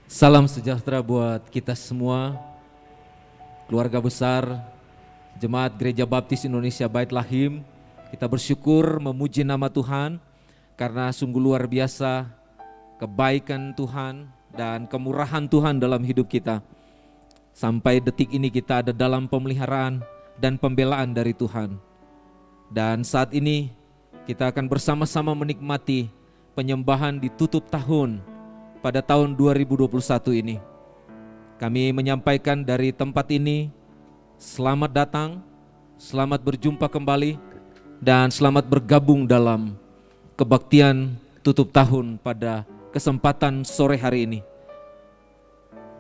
Salam sejahtera buat kita semua, keluarga besar Jemaat Gereja Baptis Indonesia Bait Lahim. Kita bersyukur memuji nama Tuhan karena sungguh luar biasa kebaikan Tuhan dan kemurahan Tuhan dalam hidup kita. Sampai detik ini kita ada dalam pemeliharaan dan pembelaan dari Tuhan. Dan saat ini kita akan bersama-sama menikmati penyembahan di tutup tahun pada tahun 2021 ini. Kami menyampaikan dari tempat ini, selamat datang, selamat berjumpa kembali, dan selamat bergabung dalam kebaktian tutup tahun pada kesempatan sore hari ini.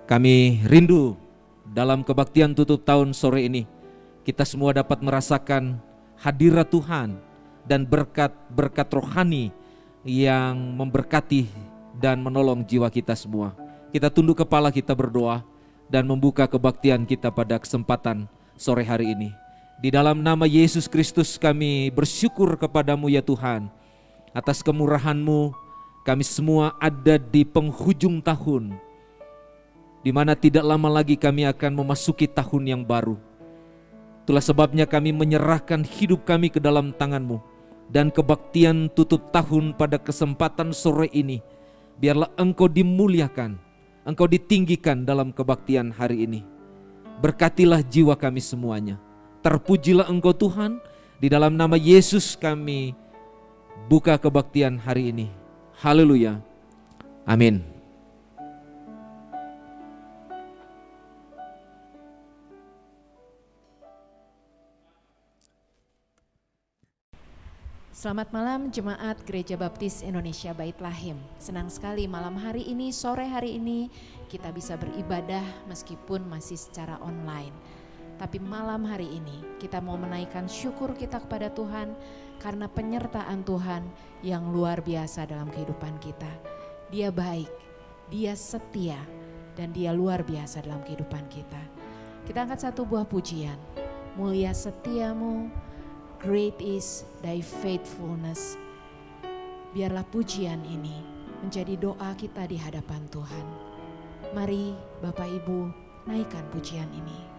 Kami rindu dalam kebaktian tutup tahun sore ini, kita semua dapat merasakan hadirat Tuhan dan berkat-berkat rohani yang memberkati dan menolong jiwa kita semua. Kita tunduk kepala, kita berdoa dan membuka kebaktian kita pada kesempatan sore hari ini. Di dalam nama Yesus Kristus kami bersyukur kepadamu ya Tuhan. Atas kemurahan-Mu kami semua ada di penghujung tahun, di mana tidak lama lagi kami akan memasuki tahun yang baru. Itulah sebabnya kami menyerahkan hidup kami ke dalam tangan-Mu. Dan kebaktian tutup tahun pada kesempatan sore ini, biarlah Engkau dimuliakan, Engkau ditinggikan dalam kebaktian hari ini. Berkatilah jiwa kami semuanya. Terpujilah Engkau Tuhan. Di dalam nama Yesus kami buka kebaktian hari ini. Haleluya. Amin. Selamat malam Jemaat Gereja Baptis Indonesia Bait Lahim. Senang sekali malam hari ini, sore hari ini kita bisa beribadah meskipun masih secara online. Tapi malam hari ini kita mau menaikkan syukur kita kepada Tuhan karena penyertaan Tuhan yang luar biasa dalam kehidupan kita. Dia baik, Dia setia, dan Dia luar biasa dalam kehidupan kita. Kita angkat satu buah pujian. Mulia setiamu, great is thy faithfulness. Biarlah pujian ini menjadi doa kita di hadapan Tuhan. Mari Bapak Ibu naikkan pujian ini.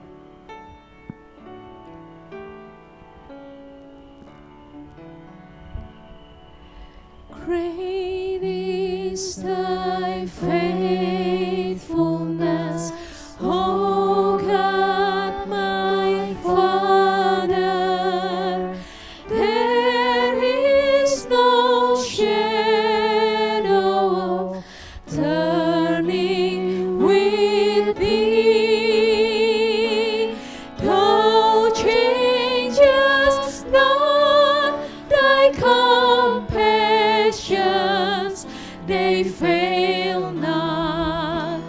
Great is thy faithfulness, O God my Father. There is no shadow of turning with thee. Thou changest not thy compassions, they fail not.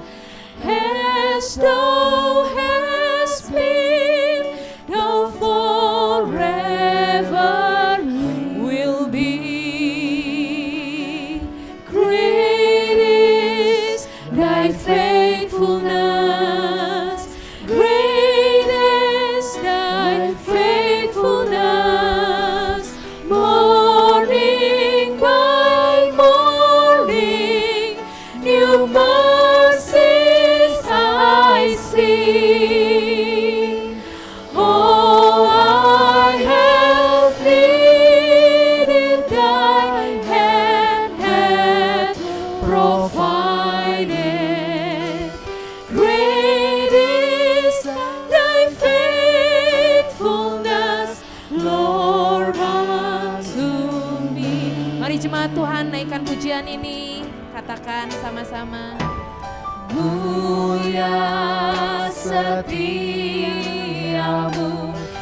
As thou hast been, thou forever will be. Great is thy faithfulness, great is thy faithfulness. Morning by morning, new mercies I see. Oh, I have needed thy hand hath provided. Great is thy faithfulness, Lord, unto me. Mari jemaat Tuhan naikkan pujian ini, katakan sama-sama. Mulia setiamu,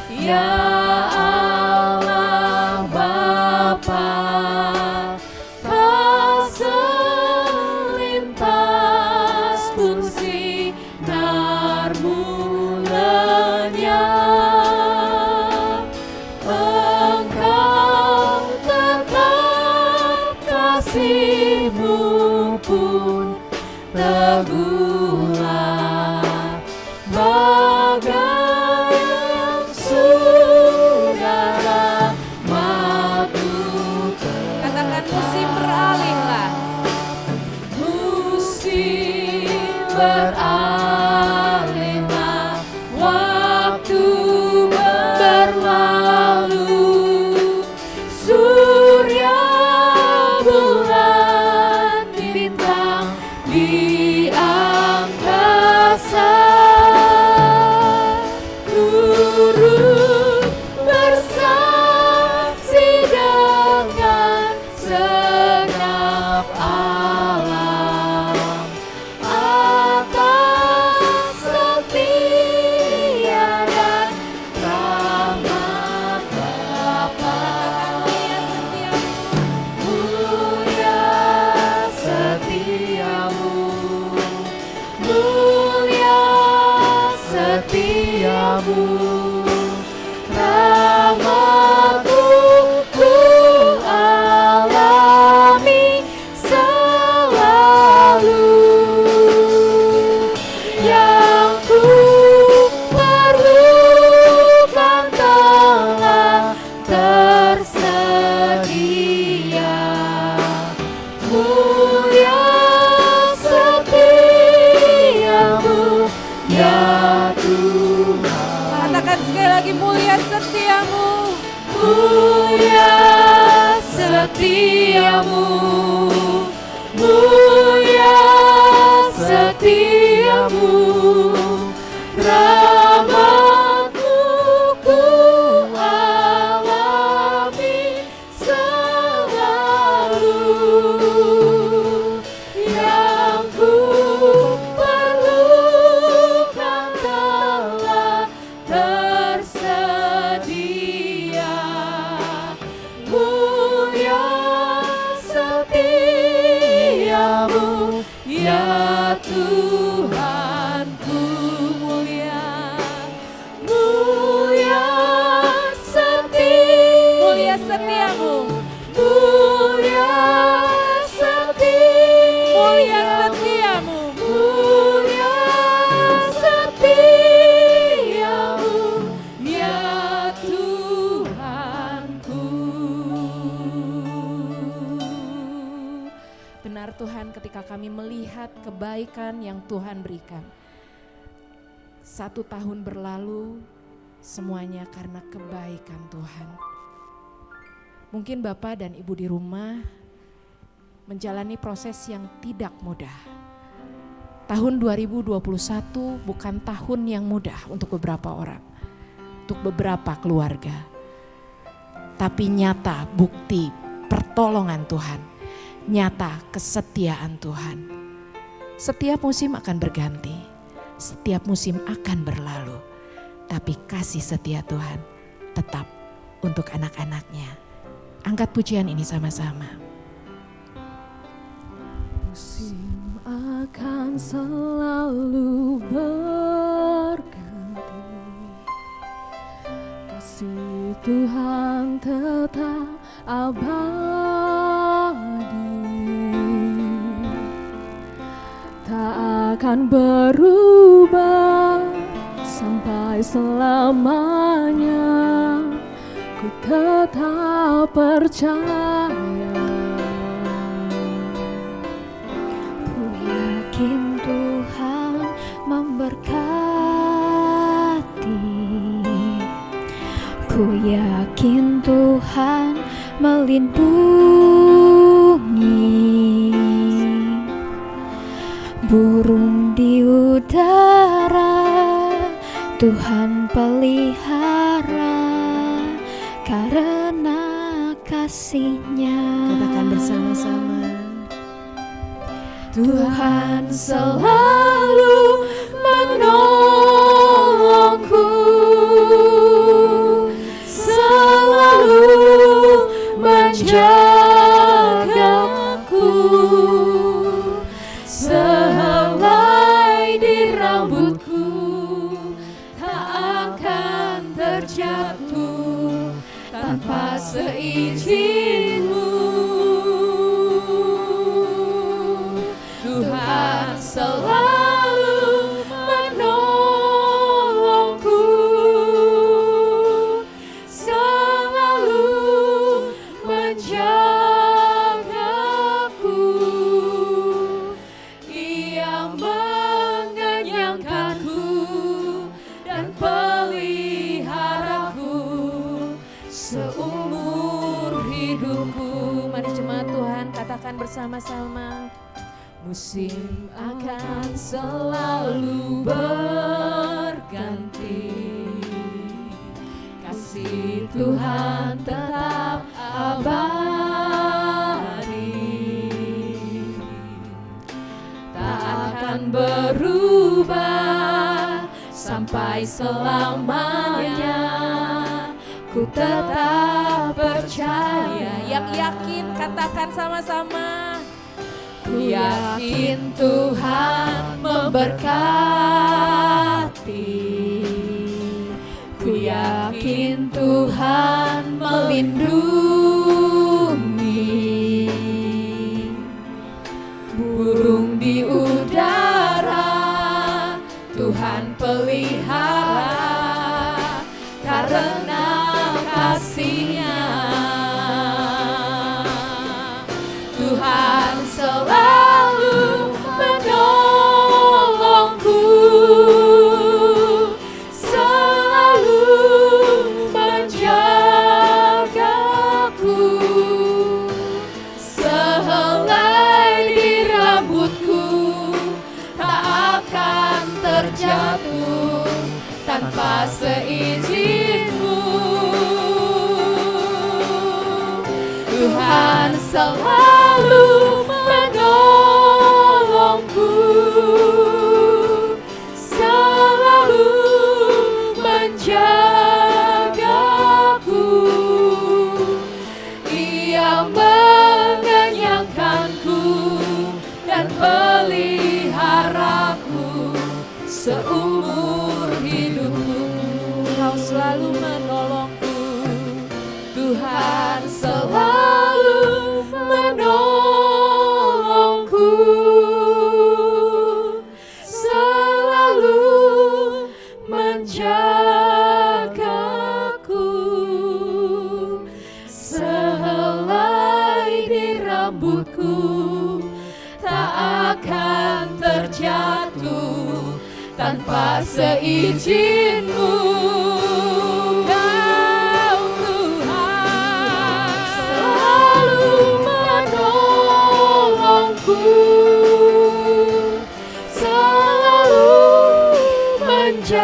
ya Allah Bapa, tak selintas pun sinarmu lenyap. Engkau tetap, kasih-Mu pun teguhlah, bagai saudara madu. Katakan musim beralihlah, musim beralihlah, waktu berlalu, surya, bulan, bintang di angkasa turut bersaksi dengan segenap alam atas setia dan rahmat Bapa. Mulia setiamu, mulia setiamu, rahmat-Mu ku alami selalu, yang ku perlukan telah tersedia. Mulia setiamu ya Tuhan. Katakan sekali lagi, mulia setiamu. Mulia setiamu, mulia setiamu, rahmat-Mu ku alami selalu, yang ku perlukan telah tersedia. Mulia setiamu ya Tuhanku, mulia, mulia Setiamu, mulia mulia setiamu, mulia setiamu ya Tuhanku. Benar Tuhan, ketika kami melihat kebaikan yang Tuhan berikan, 1 tahun berlalu, semuanya karena kebaikan Tuhan. Mungkin Bapak dan Ibu di rumah menjalani proses yang tidak mudah. Tahun 2021 bukan tahun yang mudah untuk beberapa orang, untuk beberapa keluarga. Tapi nyata bukti pertolongan Tuhan, nyata kesetiaan Tuhan. Setiap musim akan berganti, setiap musim akan berlalu, tapi kasih setia Tuhan tetap untuk anak-anaknya. Angkat pujian ini sama-sama. Musim akan selalu berganti, kasih Tuhan tetap abadi, tak akan berubah sampai selamanya. Ku tetap percaya, ku yakin Tuhan memberkati, ku yakin Tuhan melindungi, burung di udara Tuhan pelihara karena kasih-Nya. Katakan bersama-sama. Tuhan selalu menolongku, selalu menjagaku, sehelai di rambutku tak akan terjatuh tanpa seizin-Mu. Tuhan selalu menolongku, selalu menjagaku. Ia katakan bersama-sama. Musim akan selalu berganti, kasih Tuhan tetap abadi, tak akan berubah sampai selamanya. Ku tetap percaya. Yang yakin katakan sama-sama. Ku yakin Tuhan memberkati, ku yakin Tuhan melindungi, burung di udara Tuhan pelihara karena kasih-Nya. Tuhan selalu menolongku, selalu menjagaku, sehelai di rambutku tak akan terjatuh tanpa seizin-Mu. Tuhan selalu menolongku, selalu menjagaku, Ia mengenyangkanku dan peliharaku seumur hidupku. Kau selalu menolongku. Tuhan selalu menolongku, selalu menjagaku, sehelai di rambutku tak akan terjatuh tanpa seizin-Mu. Selalu menjagaku,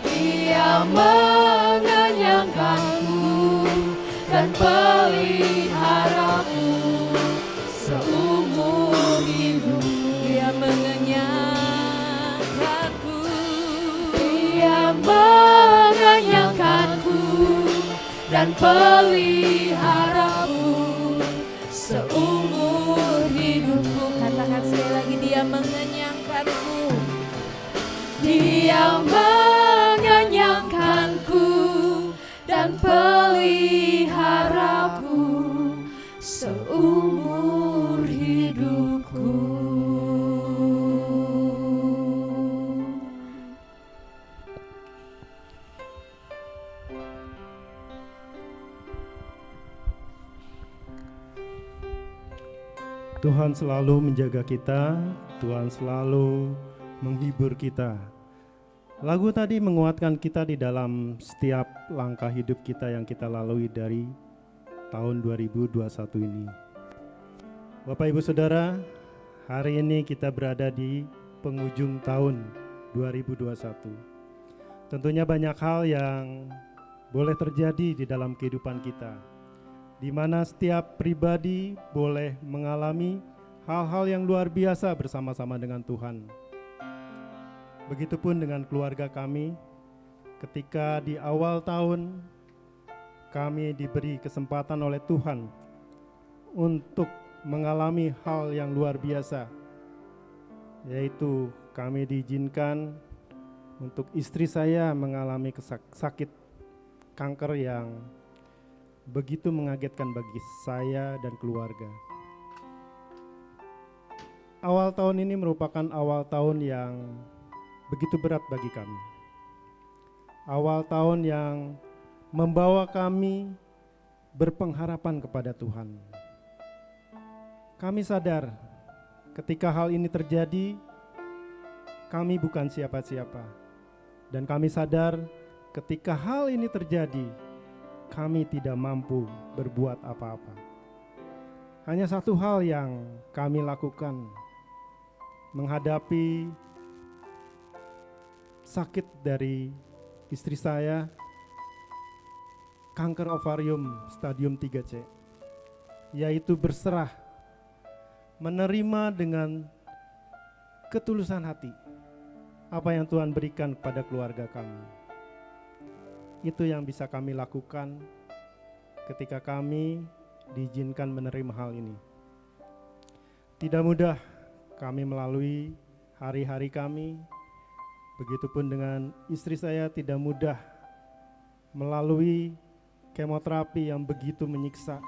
Ia mengenyangkanku dan peliharaku seumur hidup. Dia mengenyangkanku, Ia mengenyangkanku dan peliharaku seumur hidupku. katakan sekali lagi, Dia mengenyangkanku. Dia mengenyangkanku dan peliharaku seumur hidupku. Tuhan selalu menjaga kita, Tuhan selalu menghibur kita. Lagu tadi menguatkan kita di dalam setiap langkah hidup kita yang kita lalui dari tahun 2021 ini. Bapak Ibu Saudara, hari ini kita berada di penghujung tahun 2021. Tentunya banyak hal yang boleh terjadi di dalam kehidupan kita, di mana setiap pribadi boleh mengalami hal-hal yang luar biasa bersama-sama dengan Tuhan. Begitupun dengan keluarga kami, ketika di awal tahun kami diberi kesempatan oleh Tuhan untuk mengalami hal yang luar biasa, yaitu kami diizinkan untuk istri saya mengalami sakit kanker yang begitu mengagetkan bagi saya dan keluarga. Awal tahun ini merupakan awal tahun yang begitu berat bagi kami. Awal tahun yang membawa kami berpengharapan kepada Tuhan. Kami sadar ketika hal ini terjadi, kami bukan siapa-siapa. Dan kami sadar ketika hal ini terjadi, kami tidak mampu berbuat apa-apa. Hanya satu hal yang kami lakukan menghadapi sakit dari istri saya, kanker ovarium stadium 3C, yaitu berserah, menerima dengan ketulusan hati apa yang Tuhan berikan kepada keluarga kami. Itu yang bisa kami lakukan ketika kami diizinkan menerima hal ini. Tidak mudah kami melalui hari-hari kami, begitupun dengan istri saya tidak mudah melalui kemoterapi yang begitu menyiksa.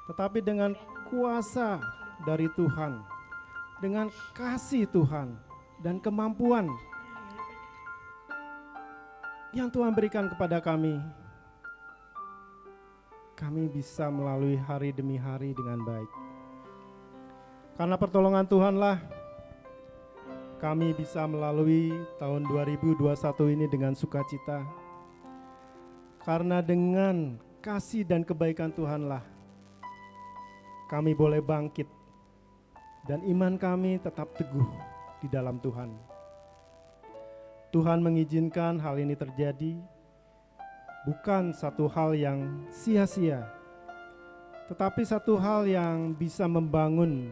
Tetapi dengan kuasa dari Tuhan, dengan kasih Tuhan dan kemampuan yang Tuhan berikan kepada kami bisa melalui hari demi hari dengan baik. Karena pertolongan Tuhanlah kami bisa melalui tahun 2021 ini dengan sukacita. Karena dengan kasih dan kebaikan Tuhanlah kami boleh bangkit dan iman kami tetap teguh di dalam Tuhan. Tuhan mengizinkan hal ini terjadi bukan satu hal yang sia-sia, tetapi satu hal yang bisa membangun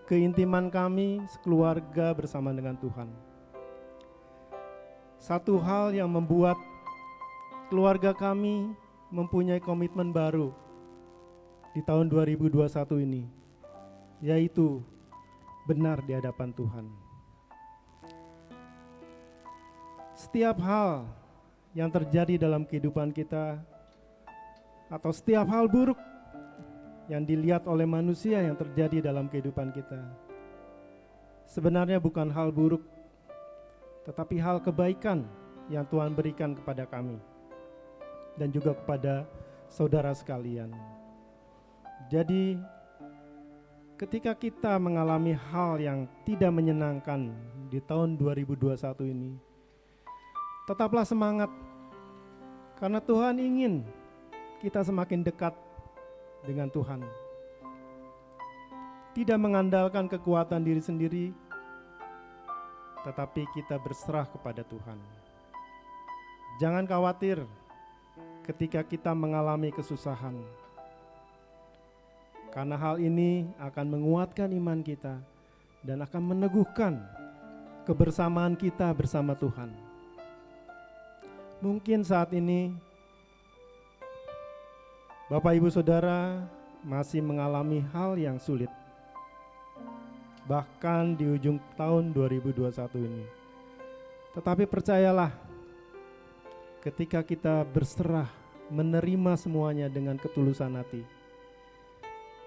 keintiman kami sekeluarga bersama dengan Tuhan. Satu hal yang membuat keluarga kami mempunyai komitmen baru di tahun 2021 ini, yaitu benar di hadapan Tuhan. Setiap hal yang terjadi dalam kehidupan kita, atau setiap hal buruk yang dilihat oleh manusia yang terjadi dalam kehidupan kita, sebenarnya bukan hal buruk, tetapi hal kebaikan yang Tuhan berikan kepada kami dan juga kepada saudara sekalian. Jadi ketika kita mengalami hal yang tidak menyenangkan di tahun 2021 ini, tetaplah semangat, karena Tuhan ingin kita semakin dekat dengan Tuhan. Tidak mengandalkan kekuatan diri sendiri, tetapi kita berserah kepada Tuhan. Jangan khawatir ketika kita mengalami kesusahan, karena hal ini akan menguatkan iman kita dan akan meneguhkan kebersamaan kita bersama Tuhan. Mungkin saat ini Bapak Ibu Saudara masih mengalami hal yang sulit, bahkan di ujung tahun 2021 ini. Tetapi percayalah, ketika kita berserah menerima semuanya dengan ketulusan hati,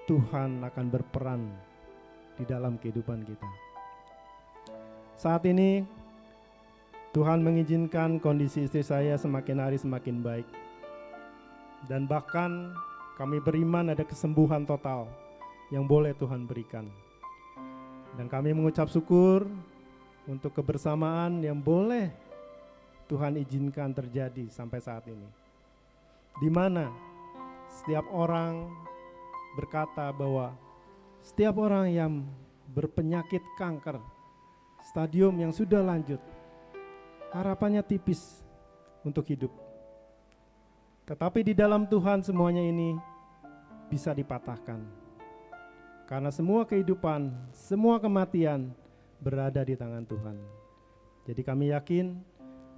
Tuhan akan berperan di dalam kehidupan kita. Saat ini Tuhan mengizinkan kondisi istri saya semakin hari semakin baik. Dan bahkan kami beriman ada kesembuhan total yang boleh Tuhan berikan. Dan kami mengucap syukur untuk kebersamaan yang boleh Tuhan izinkan terjadi sampai saat ini. Di mana setiap orang berkata bahwa setiap orang yang berpenyakit kanker stadium yang sudah lanjut, harapannya tipis untuk hidup. Tetapi di dalam Tuhan semuanya ini bisa dipatahkan. Karena semua kehidupan, semua kematian berada di tangan Tuhan. Jadi kami yakin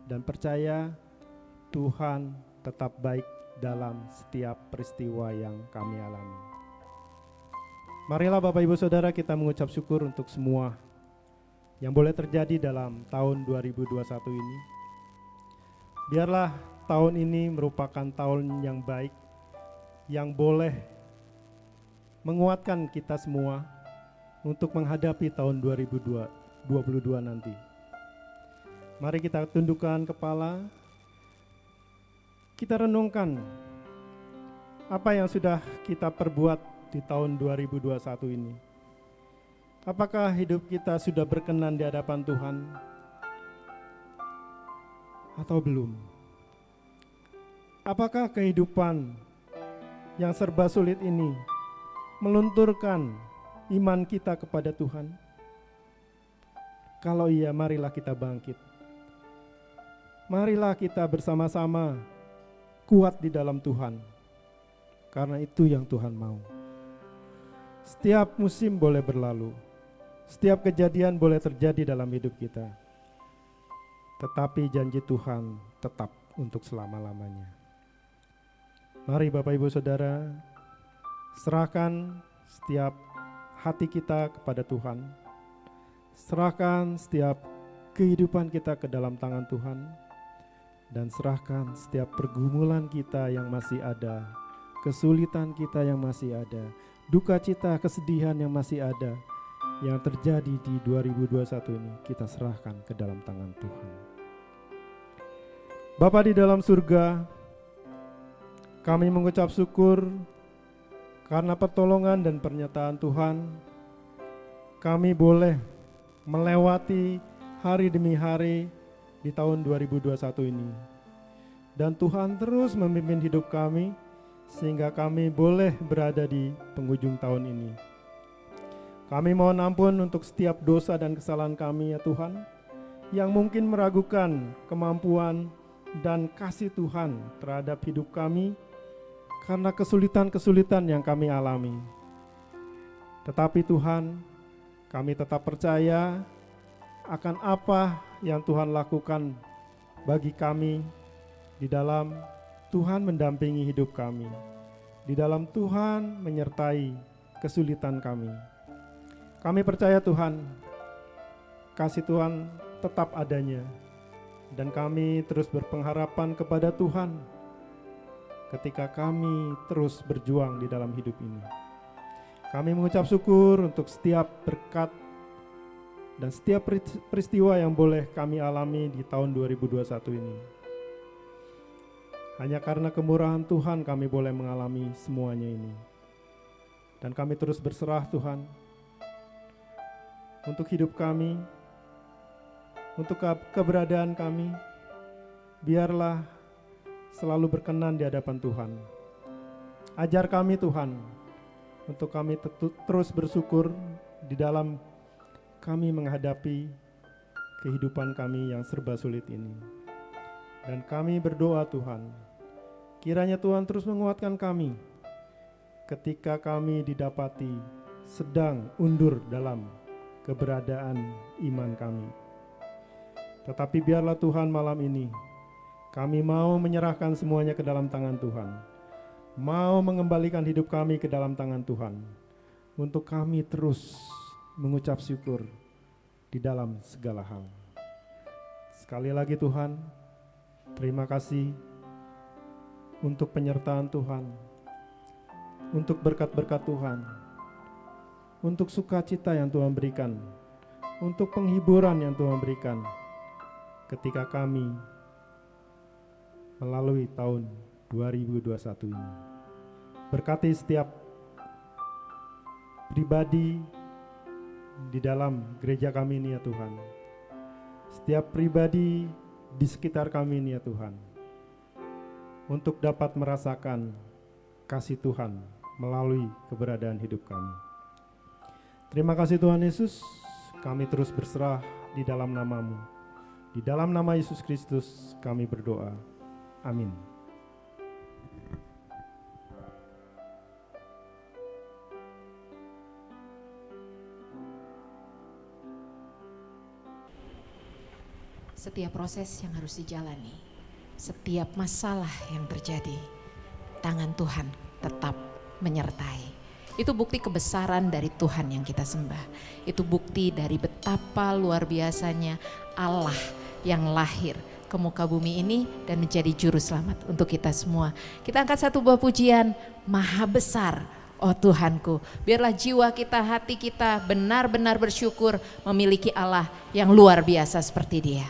dan percaya Tuhan tetap baik dalam setiap peristiwa yang kami alami. Marilah Bapak Ibu Saudara kita mengucap syukur untuk semua yang boleh terjadi dalam tahun 2021 ini. Biarlah tahun ini merupakan tahun yang baik, yang boleh menguatkan kita semua untuk menghadapi tahun 2022 nanti. Mari kita tundukkan kepala, kita renungkan apa yang sudah kita perbuat di tahun 2021 ini. Apakah hidup kita sudah berkenan di hadapan Tuhan atau belum? Apakah kehidupan yang serba sulit ini melunturkan iman kita kepada Tuhan? Kalau iya, marilah kita bangkit. Marilah kita bersama-sama kuat di dalam Tuhan, karena itu yang Tuhan mau. Setiap musim boleh berlalu, setiap kejadian boleh terjadi dalam hidup kita, tetapi janji Tuhan tetap untuk selama-lamanya. Mari Bapak Ibu Saudara, serahkan setiap hati kita kepada Tuhan. Serahkan setiap kehidupan kita ke dalam tangan Tuhan. Dan serahkan setiap pergumulan kita yang masih ada, kesulitan kita yang masih ada, duka cita, kesedihan yang masih ada, yang terjadi di 2021 ini, kita serahkan ke dalam tangan Tuhan. Bapa di dalam surga, kami mengucap syukur karena pertolongan dan pernyataan Tuhan. Kami boleh melewati hari demi hari di tahun 2021 ini. Dan Tuhan terus memimpin hidup kami sehingga kami boleh berada di penghujung tahun ini. Kami mohon ampun untuk setiap dosa dan kesalahan kami ya Tuhan, yang mungkin meragukan kemampuan dan kasih Tuhan terhadap hidup kami karena kesulitan-kesulitan yang kami alami. Tetapi Tuhan, kami tetap percaya akan apa yang Tuhan lakukan bagi kami di dalam Tuhan mendampingi hidup kami, di dalam Tuhan menyertai kesulitan kami. Kami percaya Tuhan, kasih Tuhan tetap adanya, dan kami terus berpengharapan kepada Tuhan ketika kami terus berjuang di dalam hidup ini. Kami mengucap syukur untuk setiap berkat dan setiap peristiwa yang boleh kami alami di tahun 2021 ini. Hanya karena kemurahan Tuhan kami boleh mengalami semuanya ini. Dan kami terus berserah Tuhan untuk hidup kami, untuk keberadaan kami. Biarlah selalu berkenan di hadapan Tuhan. Ajar kami Tuhan, untuk kami terus bersyukur di dalam kami menghadapi kehidupan kami yang serba sulit ini. Dan kami berdoa Tuhan, kiranya Tuhan terus menguatkan kami ketika kami didapati sedang undur dalam keberadaan iman kami. Tetapi biarlah Tuhan malam ini kami mau menyerahkan semuanya ke dalam tangan Tuhan, mau mengembalikan hidup kami ke dalam tangan Tuhan, untuk kami terus mengucap syukur di dalam segala hal. Sekali lagi Tuhan, terima kasih untuk penyertaan Tuhan, untuk berkat-berkat Tuhan, untuk sukacita yang Tuhan berikan, untuk penghiburan yang Tuhan berikan ketika kami melalui tahun 2021 ini. Berkati setiap pribadi di dalam gereja kami ini ya Tuhan, setiap pribadi di sekitar kami ini ya Tuhan, untuk dapat merasakan kasih Tuhan melalui keberadaan hidup kami. Terima kasih Tuhan Yesus, kami terus berserah di dalam nama-Mu. Di dalam nama Yesus Kristus kami berdoa, amin. Setiap proses yang harus dijalani, setiap masalah yang terjadi, tangan Tuhan tetap menyertai. Itu bukti kebesaran dari Tuhan yang kita sembah. Itu bukti dari betapa luar biasanya Allah yang lahir ke muka bumi ini dan menjadi juru selamat untuk kita semua. Kita angkat satu buah pujian, Maha Besar, oh Tuhanku. Biarlah jiwa kita, hati kita benar-benar bersyukur memiliki Allah yang luar biasa seperti Dia.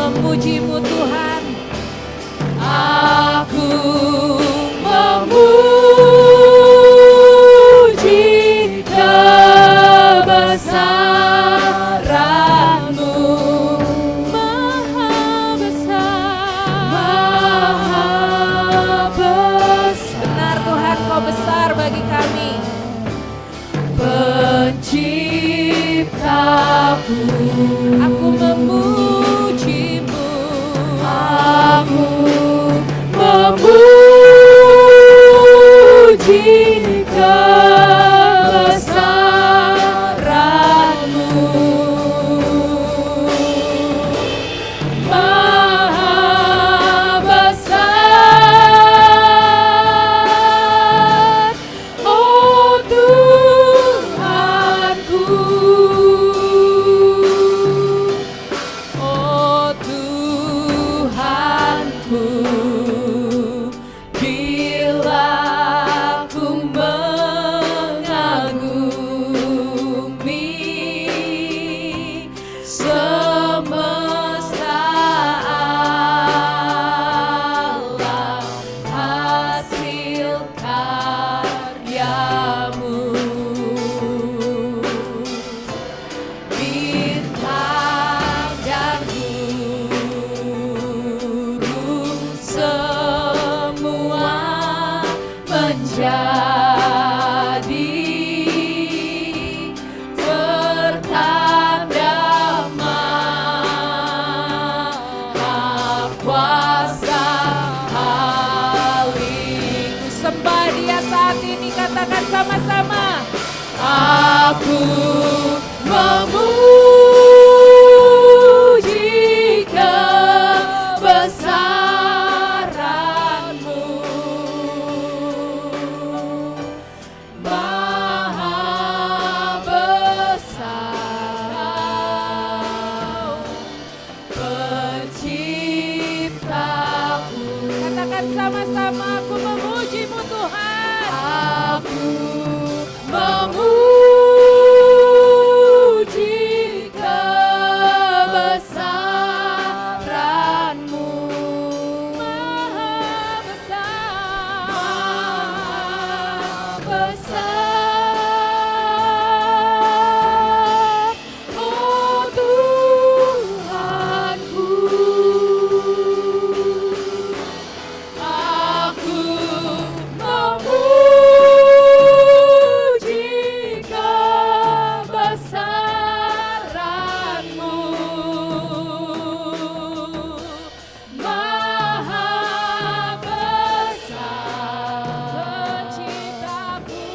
memuji-Mu Tuhan. Aku memuji kebesaran-Mu, Maha besar. Maha besar. Benar Tuhan, Kau besar bagi kami. Penciptaku, Aku memuji-Mu. aku memuji kebesaran-Mu, Maha besar, oh Tuhanku, oh Tuhanku, bila ku mengagumi semesta alam, hasil karya-Mu. Bintang dan burung semua menjadi pertanda Maha Kuasa Haliku. Sembah Dia saat ini, katakan sama-sama. Aku memuji kebesaran-Mu, Maha besar, Penciptaku. Katakan sama-sama, aku memuji-Mu Tuhan. Aku memuji kebesaran-Mu, Maha besar. Maha besar, oh Tuhanku. Aku memuji kebesaran-Mu, Maha besar, Penciptaku.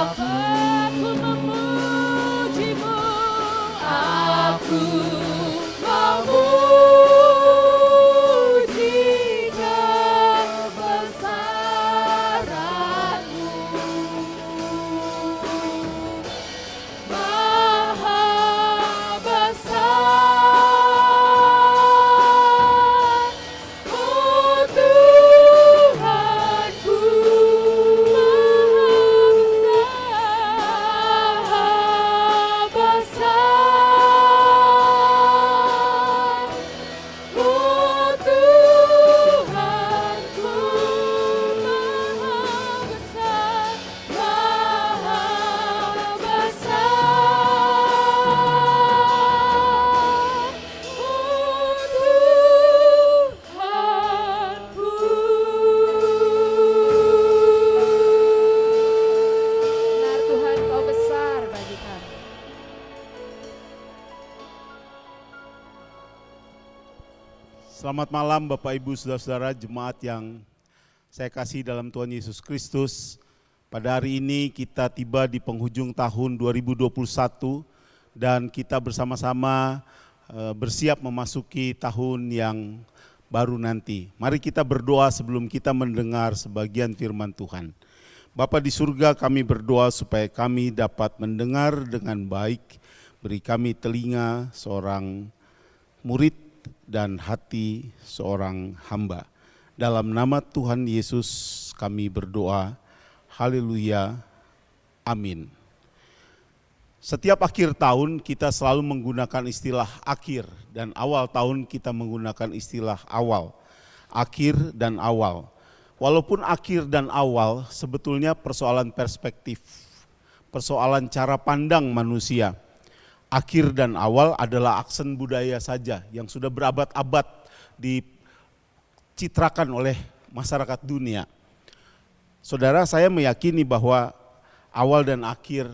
Aku memuji-Mu. Aku memuji kebesaran-Mu, Maha besar, oh Tuhanku, Maha besar, oh Tuhanku, Maha besar, Maha besar, oh Tuhanku. Benar Tuhan, Kau besar bagi kami. Selamat malam Bapak Ibu Saudara-saudara jemaat yang saya kasih dalam Tuhan Yesus Kristus. Pada hari ini kita tiba di penghujung tahun 2021 dan kita bersama-sama bersiap memasuki tahun yang baru nanti. Mari kita berdoa sebelum kita mendengar sebagian firman Tuhan. Bapa di surga, kami berdoa supaya kami dapat mendengar dengan baik. Beri kami telinga seorang murid dan hati seorang hamba. Dalam nama Tuhan Yesus kami berdoa. Haleluya. Amin. Setiap akhir tahun kita selalu menggunakan istilah akhir dan awal tahun kita menggunakan istilah awal. Akhir dan awal. Walaupun akhir dan awal sebetulnya persoalan perspektif, persoalan cara pandang manusia. Akhir dan awal adalah aksen budaya saja yang sudah berabad-abad dicitrakan oleh masyarakat dunia. Saudara, saya meyakini bahwa awal dan akhir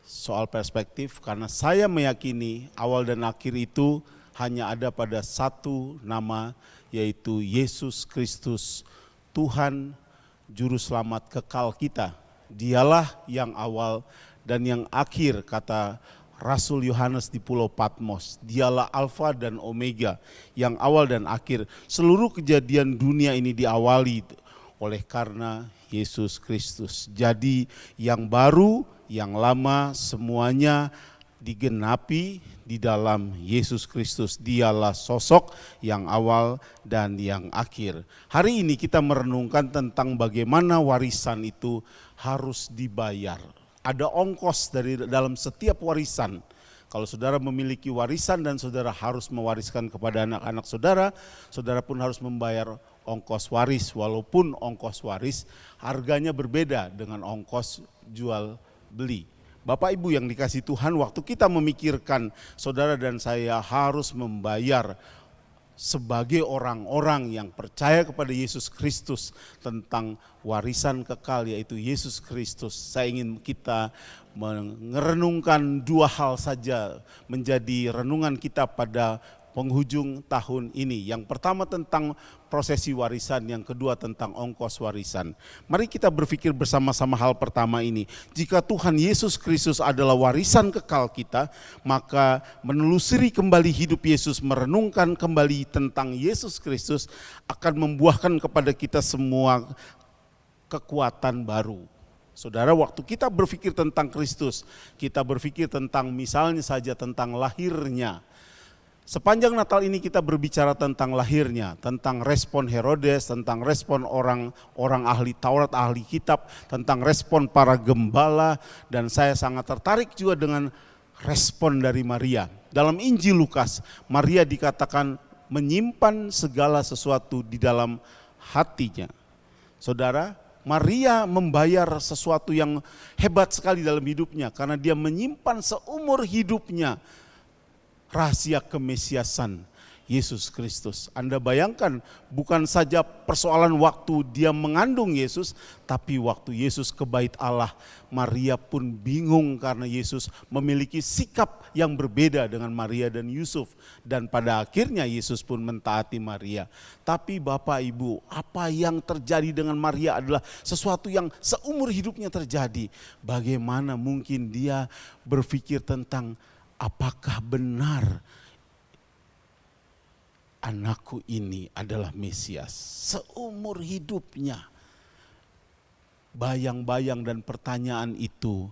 soal perspektif, karena saya meyakini awal dan akhir itu hanya ada pada satu nama, yaitu Yesus Kristus, Tuhan Juru Selamat kekal kita. Dialah yang awal dan yang akhir, kata Rasul Yohanes di Pulau Patmos. Dialah Alfa dan Omega, yang awal dan akhir. Seluruh kejadian dunia ini diawali oleh karena Yesus Kristus. Jadi yang baru, yang lama, semuanya digenapi di dalam Yesus Kristus. Dialah sosok yang awal dan yang akhir. Hari ini kita merenungkan tentang bagaimana warisan itu harus dibayar. Ada ongkos dari dalam setiap warisan. Kalau saudara memiliki warisan dan saudara harus mewariskan kepada anak-anak saudara, saudara pun harus membayar ongkos waris. Walaupun ongkos waris harganya berbeda dengan ongkos jual beli. Bapak Ibu yang dikasihi Tuhan, waktu kita memikirkan saudara dan saya harus membayar sebagai orang-orang yang percaya kepada Yesus Kristus tentang warisan kekal, yaitu Yesus Kristus. Saya ingin kita merenungkan dua hal saja menjadi renungan kita pada penghujung tahun ini. Yang pertama tentang prosesi warisan, yang kedua tentang ongkos warisan. Mari kita berpikir bersama-sama hal pertama ini. Jika Tuhan Yesus Kristus adalah warisan kekal kita, maka menelusuri kembali hidup Yesus, merenungkan kembali tentang Yesus Kristus akan membuahkan kepada kita semua kekuatan baru. Saudara, waktu kita berpikir tentang Kristus, kita berpikir tentang misalnya saja tentang lahirnya. Sepanjang Natal ini kita berbicara tentang lahirnya, tentang respon Herodes, tentang respon orang ahli Taurat, ahli kitab, tentang respon para gembala, dan saya sangat tertarik juga dengan respon dari Maria. Dalam Injil Lukas, Maria dikatakan menyimpan segala sesuatu di dalam hatinya. Saudara, Maria membayar sesuatu yang hebat sekali dalam hidupnya, karena dia menyimpan seumur hidupnya rahasia kemesiasan Yesus Kristus. Anda bayangkan, bukan saja persoalan waktu dia mengandung Yesus, tapi waktu Yesus ke bait Allah, Maria pun bingung karena Yesus memiliki sikap yang berbeda dengan Maria dan Yusuf. Dan pada akhirnya Yesus pun mentaati Maria. Tapi Bapak Ibu, apa yang terjadi dengan Maria adalah sesuatu yang seumur hidupnya terjadi. Bagaimana mungkin dia berpikir tentang apakah benar anakku ini adalah Mesias? Seumur hidupnya bayang-bayang dan pertanyaan itu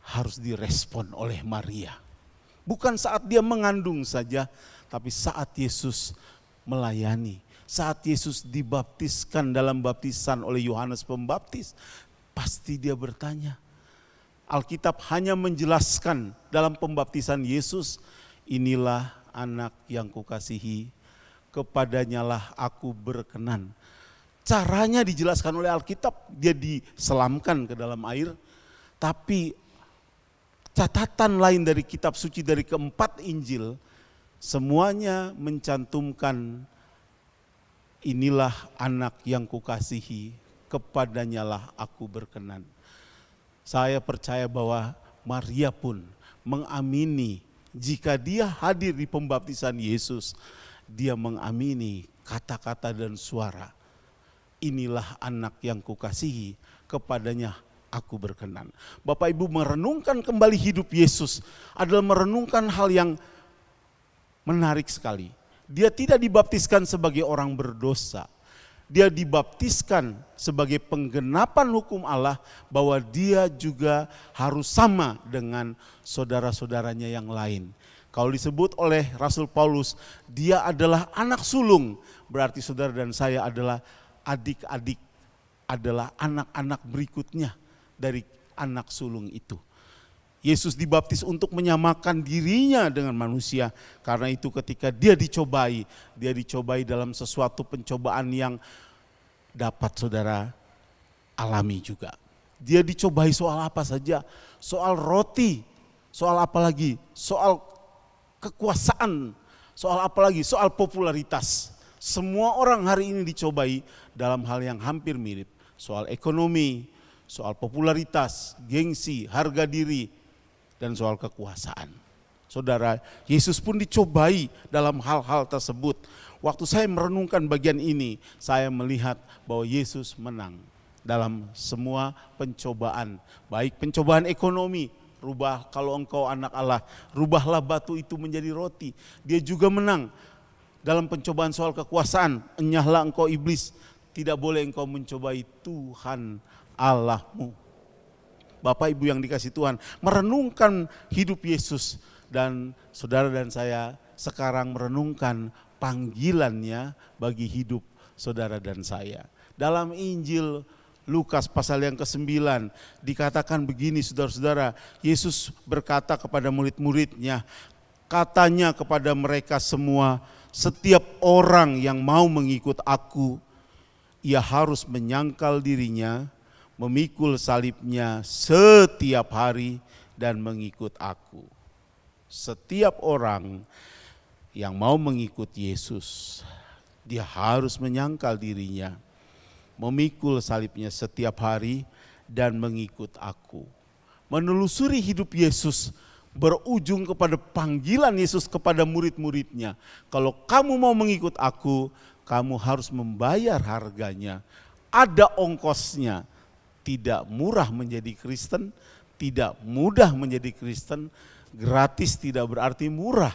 harus direspon oleh Maria. Bukan saat dia mengandung saja, tapi saat Yesus melayani, saat Yesus dibaptiskan dalam baptisan oleh Yohanes Pembaptis, pasti dia bertanya. Alkitab hanya menjelaskan dalam pembaptisan Yesus, inilah anak yang kukasihi, kepadanyalah aku berkenan. Caranya dijelaskan oleh Alkitab, dia diselamkan ke dalam air, tapi catatan lain dari kitab suci dari keempat Injil, semuanya mencantumkan inilah anak yang kukasihi, kepadanyalah aku berkenan. Saya percaya bahwa Maria pun mengamini, jika dia hadir di pembaptisan Yesus, dia mengamini kata-kata dan suara. Inilah anak yang kukasihi, kepadanya aku berkenan. Bapak Ibu, merenungkan kembali hidup Yesus adalah merenungkan hal yang menarik sekali. Dia tidak dibaptiskan sebagai orang berdosa. Dia dibaptiskan sebagai penggenapan hukum Allah bahwa dia juga harus sama dengan saudara-saudaranya yang lain. Kalau disebut oleh Rasul Paulus, dia adalah anak sulung, berarti saudara dan saya adalah adik-adik, adalah anak-anak berikutnya dari anak sulung itu. Yesus dibaptis untuk menyamakan dirinya dengan manusia. Karena itu ketika dia dicobai dalam sesuatu pencobaan yang dapat saudara alami juga. Dia dicobai soal apa saja? Soal roti, soal apa lagi? Soal kekuasaan, soal apa lagi? Soal popularitas. Semua orang hari ini dicobai dalam hal yang hampir mirip. Soal ekonomi, soal popularitas, gengsi, harga diri, dan soal kekuasaan. Saudara, Yesus pun dicobai dalam hal-hal tersebut. Waktu saya merenungkan bagian ini, saya melihat bahwa Yesus menang dalam semua pencobaan. Baik pencobaan ekonomi, kalau engkau anak Allah, rubahlah batu itu menjadi roti. Dia juga menang dalam pencobaan soal kekuasaan. Enyahlah engkau iblis, tidak boleh engkau mencobai Tuhan Allahmu. Bapak Ibu yang dikasih Tuhan, merenungkan hidup Yesus, dan saudara dan saya sekarang merenungkan panggilannya bagi hidup saudara dan saya. Dalam Injil Lukas pasal yang ke-9 dikatakan begini saudara-saudara, Yesus berkata kepada murid-muridnya, katanya kepada mereka semua, setiap orang yang mau mengikut aku, ia harus menyangkal dirinya, memikul salibnya setiap hari dan mengikut aku. Setiap orang yang mau mengikut Yesus, dia harus menyangkal dirinya, memikul salibnya setiap hari dan mengikut aku. Menelusuri hidup Yesus berujung kepada panggilan Yesus kepada murid-muridnya. Kalau kamu mau mengikut aku, kamu harus membayar harganya. Ada ongkosnya. Tidak murah menjadi Kristen, tidak mudah menjadi Kristen. Gratis tidak berarti murah.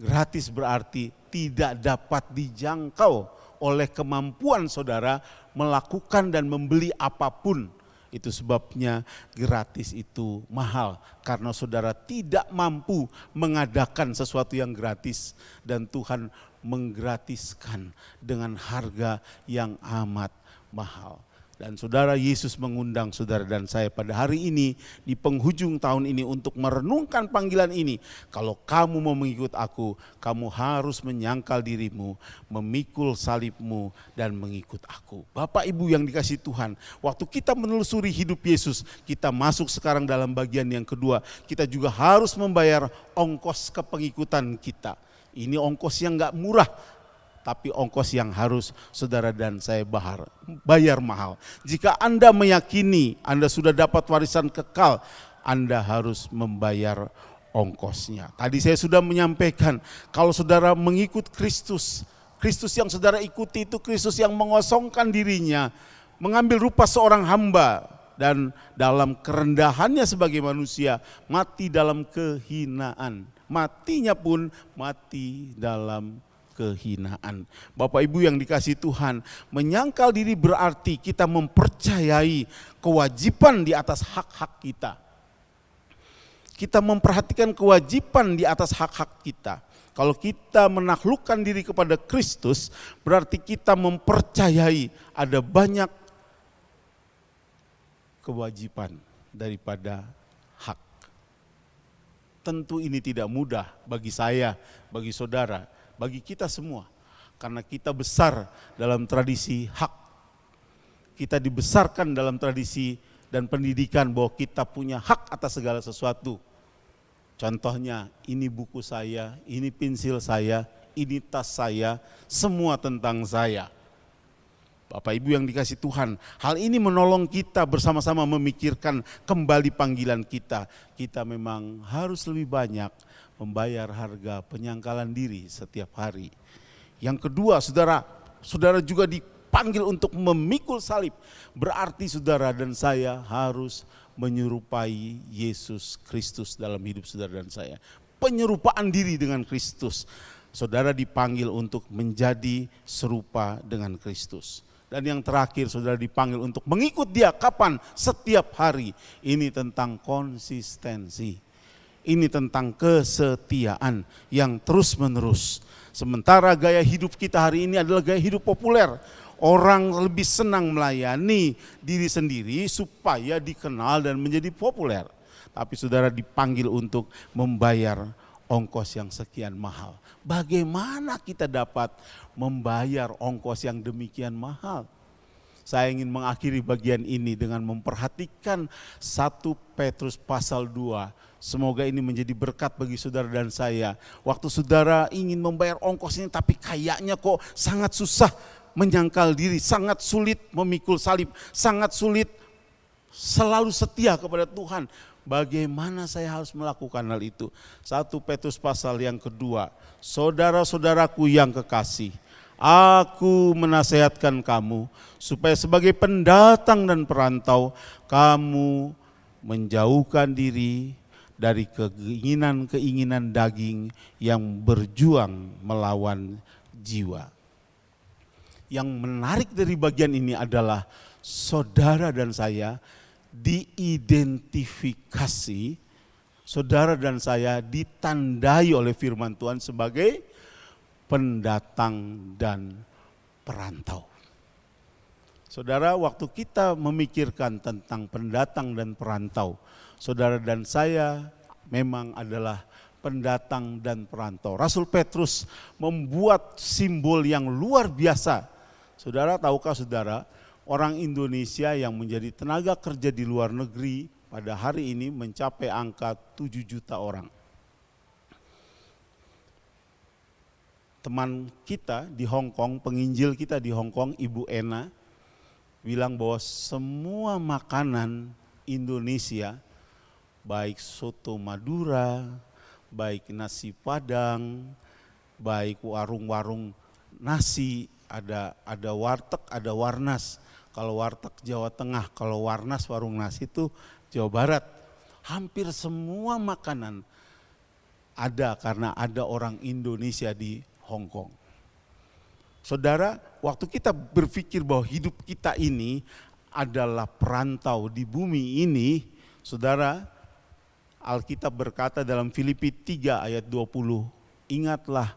Gratis berarti tidak dapat dijangkau oleh kemampuan saudara melakukan dan membeli apapun. Itu sebabnya gratis itu mahal, karena saudara tidak mampu mengadakan sesuatu yang gratis, dan Tuhan menggratiskan dengan harga yang amat mahal. Dan saudara, Yesus mengundang saudara dan saya pada hari ini di penghujung tahun ini untuk merenungkan panggilan ini. Kalau kamu mau mengikut aku, kamu harus menyangkal dirimu, memikul salibmu dan mengikut aku. Bapak Ibu yang dikasih Tuhan, waktu kita menelusuri hidup Yesus, kita masuk sekarang dalam bagian yang kedua. Kita juga harus membayar ongkos kepengikutan kita. Ini ongkos yang gak murah, tapi ongkos yang harus saudara dan saya bayar mahal. Jika Anda meyakini Anda sudah dapat warisan kekal, Anda harus membayar ongkosnya. Tadi saya sudah menyampaikan, kalau saudara mengikut Kristus, Kristus yang saudara ikuti itu Kristus yang mengosongkan dirinya, mengambil rupa seorang hamba, dan dalam kerendahannya sebagai manusia, mati dalam kehinaan. Matinya pun mati dalam kehinaan. Bapak Ibu yang dikasih Tuhan, menyangkal diri berarti kita mempercayai kewajiban di atas hak-hak kita. Kita memperhatikan kewajiban di atas hak-hak kita. Kalau kita menaklukkan diri kepada Kristus, berarti kita mempercayai ada banyak kewajiban daripada hak. Tentu ini tidak mudah bagi saya, bagi saudara, bagi kita semua, karena kita besar dalam tradisi hak. Kita dibesarkan dalam tradisi dan pendidikan bahwa kita punya hak atas segala sesuatu. Contohnya, ini buku saya, ini pensil saya, ini tas saya, semua tentang saya. Bapak Ibu yang dikasih Tuhan, hal ini menolong kita bersama-sama memikirkan kembali panggilan kita. Kita memang harus lebih banyak membayar harga penyangkalan diri setiap hari. Yang kedua, saudara juga dipanggil untuk memikul salib. Berarti saudara dan saya harus menyerupai Yesus Kristus dalam hidup saudara dan saya. Penyerupaan diri dengan Kristus. Saudara dipanggil untuk menjadi serupa dengan Kristus. Dan yang terakhir, saudara dipanggil untuk mengikut Dia. Kapan? Setiap hari. Ini tentang konsistensi. Ini tentang kesetiaan yang terus menerus. Sementara gaya hidup kita hari ini adalah gaya hidup populer. Orang lebih senang melayani diri sendiri supaya dikenal dan menjadi populer. tapi saudara dipanggil untuk membayar ongkos yang sekian mahal. Bagaimana kita dapat membayar ongkos yang demikian mahal? Saya ingin mengakhiri bagian ini dengan memperhatikan 1 Petrus pasal 2. Semoga ini menjadi berkat bagi saudara dan saya. Waktu saudara ingin membayar ongkos ini tapi kayaknya kok sangat susah menyangkal diri, sangat sulit memikul salib, sangat sulit selalu setia kepada Tuhan. Bagaimana saya harus melakukan hal itu? 1 Petrus pasal yang kedua. Saudara-saudaraku yang kekasih, aku menasehatkan kamu supaya sebagai pendatang dan perantau kamu menjauhkan diri dari keinginan-keinginan daging yang berjuang melawan jiwa. Yang menarik dari bagian ini adalah saudara dan saya diidentifikasi, saudara dan saya ditandai oleh firman Tuhan sebagai pendatang dan perantau. Saudara, waktu kita memikirkan tentang pendatang dan perantau, saudara dan saya memang adalah pendatang dan perantau. Rasul Petrus membuat simbol yang luar biasa. Saudara, tahukah saudara, orang Indonesia yang menjadi tenaga kerja di luar negeri pada hari ini mencapai angka 7 juta orang. Teman kita di Hong Kong, penginjil kita di Hong Kong, Ibu Ena, bilang bahwa semua makanan Indonesia, baik soto Madura, baik nasi Padang, baik warung-warung nasi, ada warteg, ada warnas. Kalau warteg Jawa Tengah, kalau warnas warung nasi itu Jawa Barat. Hampir semua makanan ada karena ada orang Indonesia di Hong Kong. Saudara, waktu kita berpikir bahwa hidup kita ini adalah perantau di bumi ini, saudara, Alkitab berkata dalam Filipi 3 ayat 20, ingatlah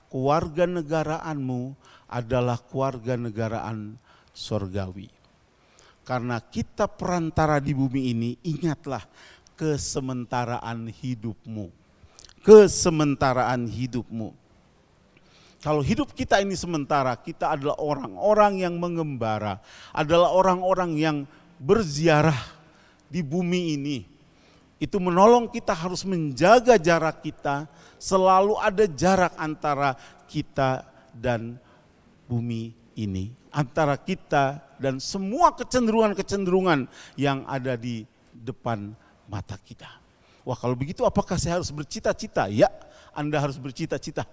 kewarganegaraanmu adalah kewarganegaraan sorgawi. Karena kita perantara di bumi ini, ingatlah kesementaraan hidupmu. Kesementaraan hidupmu. Kalau hidup kita ini sementara, kita adalah orang-orang yang mengembara, adalah orang-orang yang berziarah di bumi ini. Itu menolong kita harus menjaga jarak kita, selalu ada jarak antara kita dan bumi ini. Antara kita dan semua kecenderungan-kecenderungan yang ada di depan mata kita. Wah, kalau begitu apakah saya harus bercita-cita? Ya, Anda harus bercita-cita.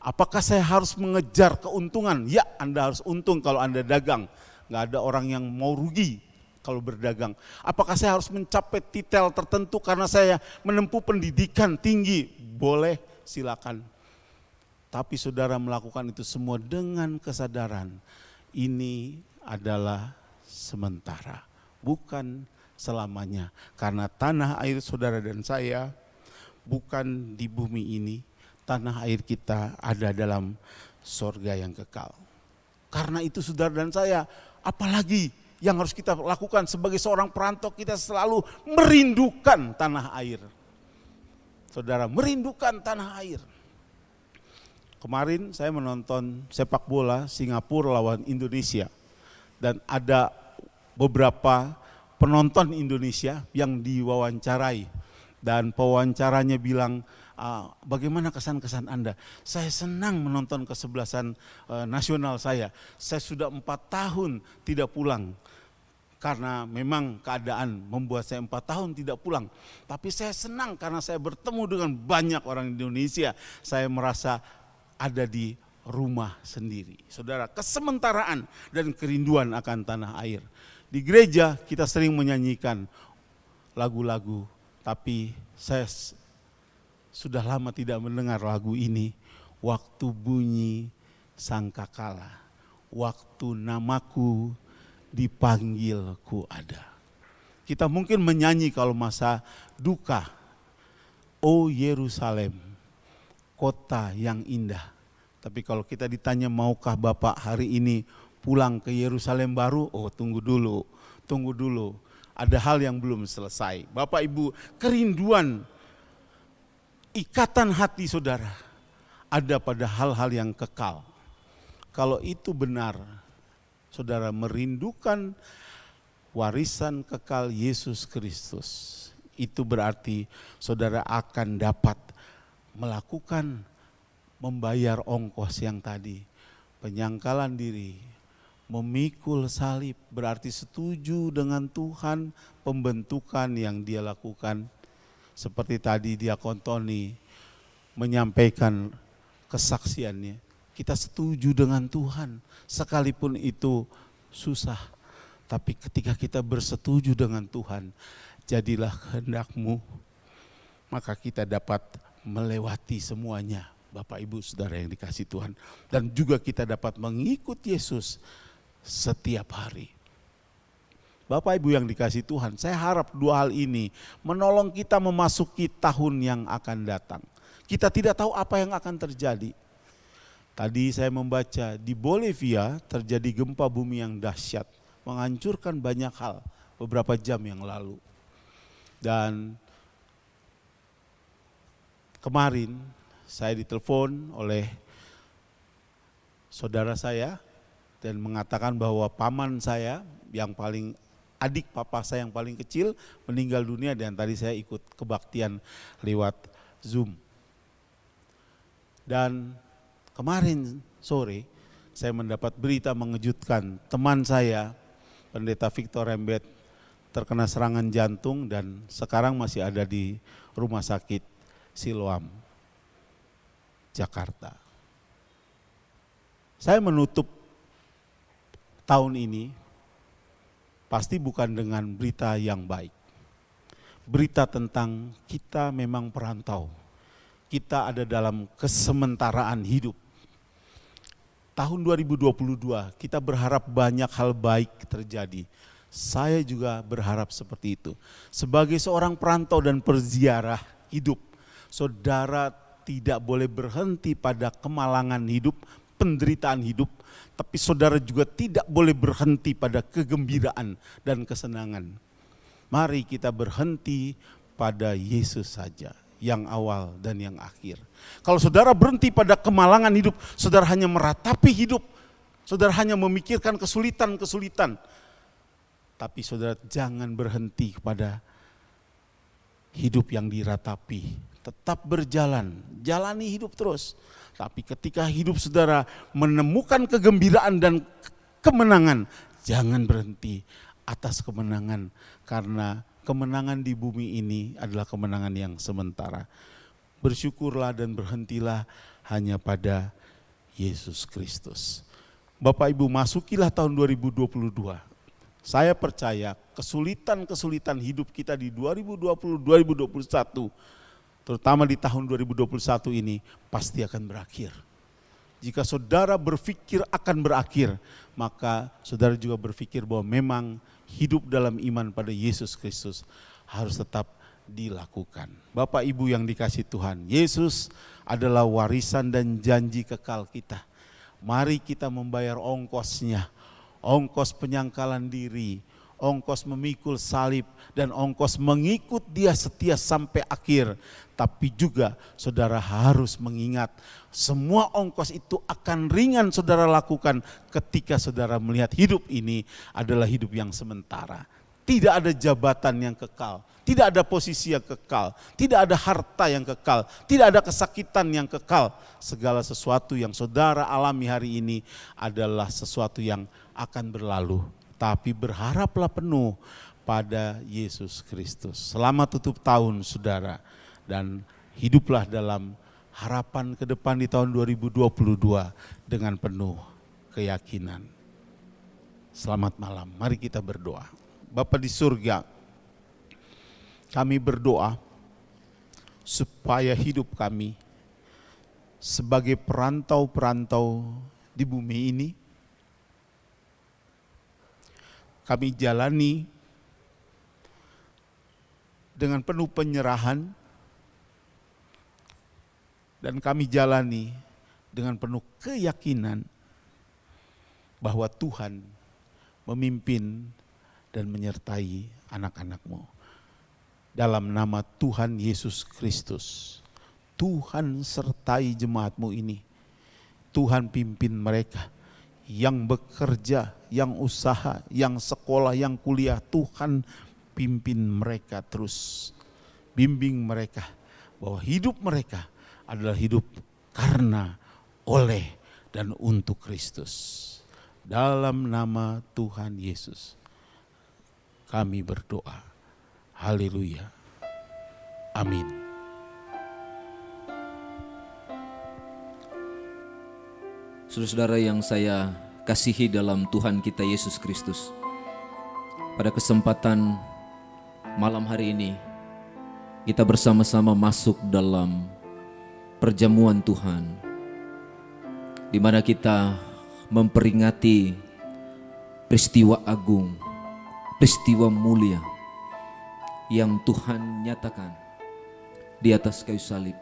Apakah saya harus mengejar keuntungan? Ya, Anda harus untung kalau Anda dagang. Nggak ada orang yang mau rugi kalau berdagang. Apakah saya harus mencapai titel tertentu karena saya menempuh pendidikan tinggi? Boleh, silakan. Tapi saudara melakukan itu semua dengan kesadaran ini adalah sementara, bukan selamanya. Karena tanah air saudara dan saya bukan di bumi ini. Tanah air kita ada dalam sorga yang kekal. Karena itu saudara dan saya, apalagi yang harus kita lakukan sebagai seorang perantau, kita selalu merindukan tanah air. Saudara, merindukan tanah air. Kemarin saya menonton sepak bola Singapura lawan Indonesia. Dan ada beberapa penonton Indonesia yang diwawancarai. Dan pewawancaranya bilang, bagaimana kesan-kesan Anda? Saya senang menonton kesebelasan nasional saya. Saya sudah 4 tahun tidak pulang. Karena memang keadaan membuat saya 4 tahun tidak pulang. Tapi saya senang karena saya bertemu dengan banyak orang Indonesia. Saya merasa ada di rumah sendiri. Saudara, kesementaraan dan kerinduan akan tanah air. Di gereja kita sering menyanyikan lagu-lagu, tapi saya sudah lama tidak mendengar lagu ini. Waktu bunyi sangkakala, waktu namaku dipanggil ku ada. Kita mungkin menyanyi kalau masa duka. Oh Yerusalem, kota yang indah. Tapi kalau kita ditanya maukah Bapak hari ini pulang ke Yerusalem baru? Oh tunggu dulu. ada hal yang belum selesai. Bapak Ibu, kerinduan, ikatan hati saudara ada pada hal-hal yang kekal. Kalau itu benar, saudara merindukan warisan kekal Yesus Kristus, itu berarti saudara akan dapat melakukan membayar ongkos yang tadi, penyangkalan diri, memikul salib, berarti setuju dengan Tuhan pembentukan yang Dia lakukan. Seperti tadi Diakon Tony menyampaikan kesaksiannya, kita setuju dengan Tuhan sekalipun itu susah. Tapi ketika kita bersetuju dengan Tuhan, jadilah kehendak-Mu, maka kita dapat melewati semuanya. Bapak Ibu Saudara yang dikasihi Tuhan, dan juga kita dapat mengikut Yesus setiap hari. Bapak Ibu yang dikasihi Tuhan, saya harap dua hal ini menolong kita memasuki tahun yang akan datang. Kita tidak tahu apa yang akan terjadi. Tadi saya membaca di Bolivia terjadi gempa bumi yang dahsyat, menghancurkan banyak hal beberapa jam yang lalu. Dan kemarin saya ditelepon oleh saudara saya dan mengatakan bahwa paman saya yang paling, adik papa saya yang paling kecil meninggal dunia, dan tadi saya ikut kebaktian lewat Zoom. Dan kemarin sore saya mendapat berita mengejutkan, teman saya Pendeta Victor Rembet terkena serangan jantung dan sekarang masih ada di Rumah Sakit Siloam, Jakarta. Saya menutup tahun ini pasti bukan dengan berita yang baik. Berita tentang kita memang perantau. Kita ada dalam kesementaraan hidup. Tahun 2022 kita berharap banyak hal baik terjadi. Saya juga berharap seperti itu. Sebagai seorang perantau dan perziarah hidup, saudara tidak boleh berhenti pada kemalangan hidup, penderitaan hidup, tapi saudara juga tidak boleh berhenti pada kegembiraan dan kesenangan. Mari kita berhenti pada Yesus saja, yang awal dan yang akhir. Kalau saudara berhenti pada kemalangan hidup, saudara hanya meratapi hidup, saudara hanya memikirkan kesulitan-kesulitan. Tapi saudara jangan berhenti kepada hidup yang diratapi. Tetap berjalan, jalani hidup terus. Tapi ketika hidup saudara menemukan kegembiraan dan kemenangan, jangan berhenti atas kemenangan. Karena kemenangan di bumi ini adalah kemenangan yang sementara. Bersyukurlah dan berhentilah hanya pada Yesus Kristus. Bapak Ibu, masukilah tahun 2022. Saya percaya kesulitan-kesulitan hidup kita di 2020-2021, terutama di tahun 2021 ini pasti akan berakhir. Jika saudara berpikir akan berakhir, maka saudara juga berpikir bahwa memang hidup dalam iman pada Yesus Kristus harus tetap dilakukan. Bapak Ibu yang dikasihi Tuhan, Yesus adalah warisan dan janji kekal kita. Mari kita membayar ongkosnya, ongkos penyangkalan diri, ongkos memikul salib, dan ongkos mengikut Dia setia sampai akhir. Tapi juga saudara harus mengingat semua ongkos itu akan ringan saudara lakukan ketika saudara melihat hidup ini adalah hidup yang sementara. Tidak ada jabatan yang kekal, tidak ada posisi yang kekal, tidak ada harta yang kekal, tidak ada kesakitan yang kekal. Segala sesuatu yang saudara alami hari ini adalah sesuatu yang akan berlalu. Tapi berharaplah penuh pada Yesus Kristus. Selamat tutup tahun saudara, dan hiduplah dalam harapan ke depan di tahun 2022 dengan penuh keyakinan. Selamat malam, mari kita berdoa. Bapa di surga, kami berdoa supaya hidup kami sebagai perantau-perantau di bumi ini, kami jalani dengan penuh penyerahan, dan kami jalani dengan penuh keyakinan bahwa Tuhan memimpin dan menyertai anak-anak-Mu. Dalam nama Tuhan Yesus Kristus, Tuhan sertai jemaat-Mu ini. Tuhan pimpin mereka yang bekerja, yang usaha, yang sekolah, yang kuliah. Tuhan pimpin mereka terus. Bimbing mereka bahwa hidup mereka adalah hidup karena, oleh, dan untuk Kristus. Dalam nama Tuhan Yesus kami berdoa. Haleluya. Amin. Saudara-saudara yang saya kasihi dalam Tuhan kita Yesus Kristus, pada kesempatan malam hari ini kita bersama-sama masuk dalam perjamuan Tuhan, di mana kita memperingati peristiwa agung, peristiwa mulia yang Tuhan nyatakan di atas kayu salib.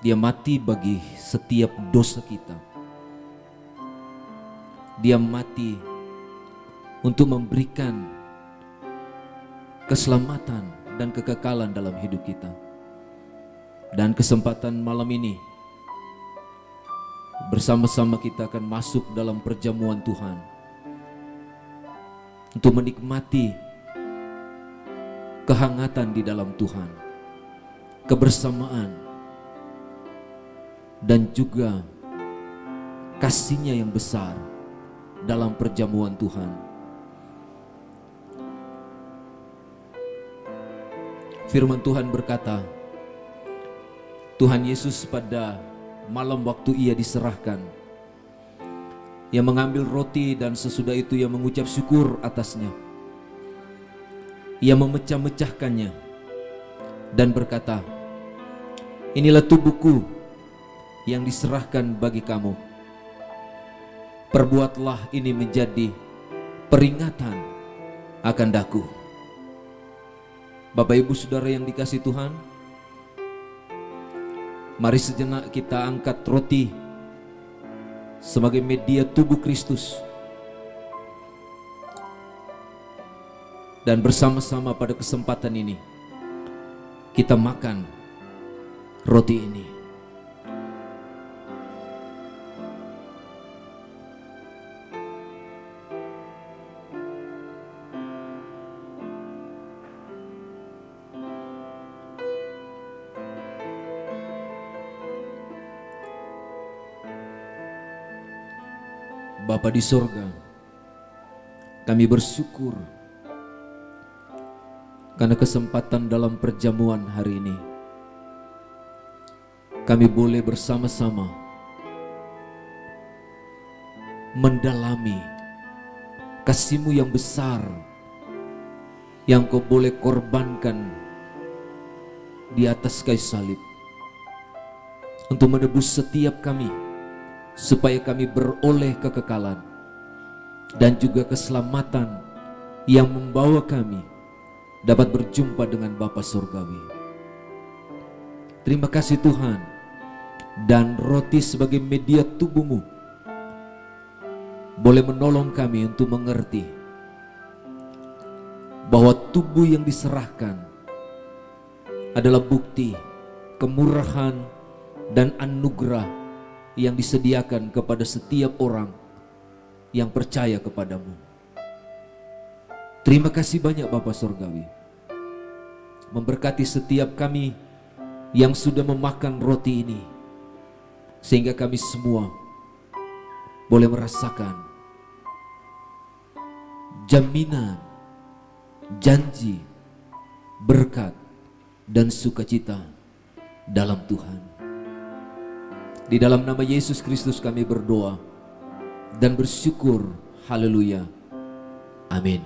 Dia mati bagi setiap dosa kita. Dia mati untuk memberikan keselamatan dan kekekalan dalam hidup kita. Dan kesempatan malam ini bersama-sama kita akan masuk dalam perjamuan Tuhan untuk menikmati kehangatan di dalam Tuhan, kebersamaan, dan juga kasih-Nya yang besar dalam perjamuan Tuhan. Firman Tuhan berkata, Tuhan Yesus pada malam waktu Ia diserahkan, Ia mengambil roti dan sesudah itu Ia mengucap syukur atasnya. Ia memecah-mecahkannya dan berkata, inilah tubuhku yang diserahkan bagi kamu. Perbuatlah ini menjadi peringatan akan daku. Bapak Ibu Saudara yang dikasihi Tuhan, mari sejenak kita angkat roti sebagai media tubuh Kristus, dan bersama-sama pada kesempatan ini kita makan roti ini. Bapa di sorga, kami bersyukur karena kesempatan dalam perjamuan hari ini. Kami boleh bersama-sama mendalami kasih-Mu yang besar yang Kau boleh korbankan di atas kayu salib untuk menebus setiap kami, supaya kami beroleh kekekalan dan juga keselamatan yang membawa kami dapat berjumpa dengan Bapa Surgawi. Terima kasih Tuhan, dan roti sebagai media tubuh-Mu boleh menolong kami untuk mengerti bahwa tubuh yang diserahkan adalah bukti kemurahan dan anugerah yang disediakan kepada setiap orang yang percaya kepadamu. Terima kasih banyak Bapa Surgawi. Memberkati setiap kami yang sudah memakan roti ini, sehingga kami semua boleh merasakan jaminan, janji, berkat, dan sukacita dalam Tuhan. Di dalam nama Yesus Kristus kami berdoa dan bersyukur. Haleluya. Amin.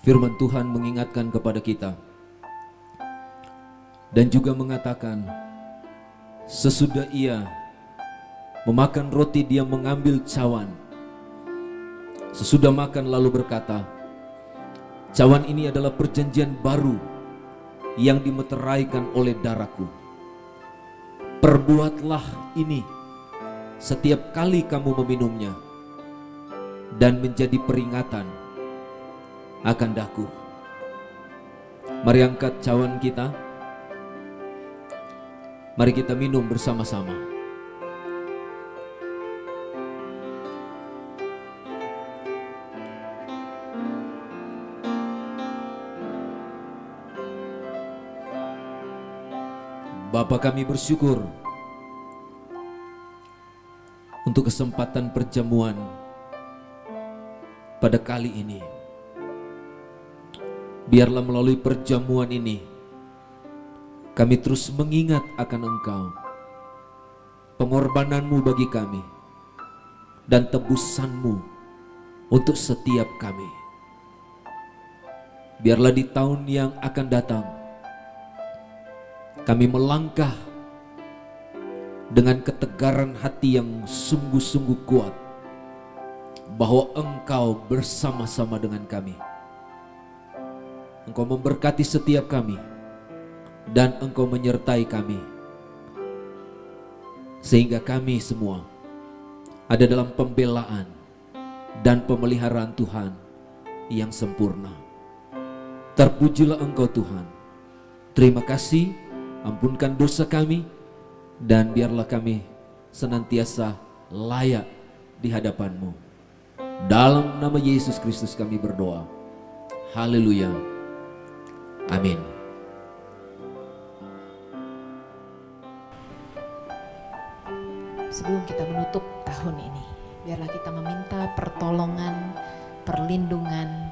Firman Tuhan mengingatkan kepada kita dan juga mengatakan, sesudah Ia memakan roti, Dia mengambil cawan. Sesudah makan lalu berkata, cawan ini adalah perjanjian baru yang dimeteraikan oleh darahku. Perbuatlah ini setiap kali kamu meminumnya, dan menjadi peringatan akan daku. Mari angkat cawan kita. Mari kita minum bersama-sama. Bapa, kami bersyukur untuk kesempatan perjamuan pada kali ini. Biarlah melalui perjamuan ini kami terus mengingat akan Engkau, pengorbanan-Mu bagi kami, dan tebusan-Mu untuk setiap kami. Biarlah di tahun yang akan datang kami melangkah dengan ketegaran hati yang sungguh-sungguh kuat bahwa Engkau bersama-sama dengan kami. Engkau memberkati setiap kami dan Engkau menyertai kami, sehingga kami semua ada dalam pembelaan dan pemeliharaan Tuhan yang sempurna. Terpujilah Engkau Tuhan. Terima kasih, ampunkan dosa kami, dan biarlah kami senantiasa layak di hadapan-Mu. Dalam nama Yesus Kristus kami berdoa. Haleluya. Amin. Sebelum kita menutup tahun ini, biarlah kita meminta pertolongan, perlindungan,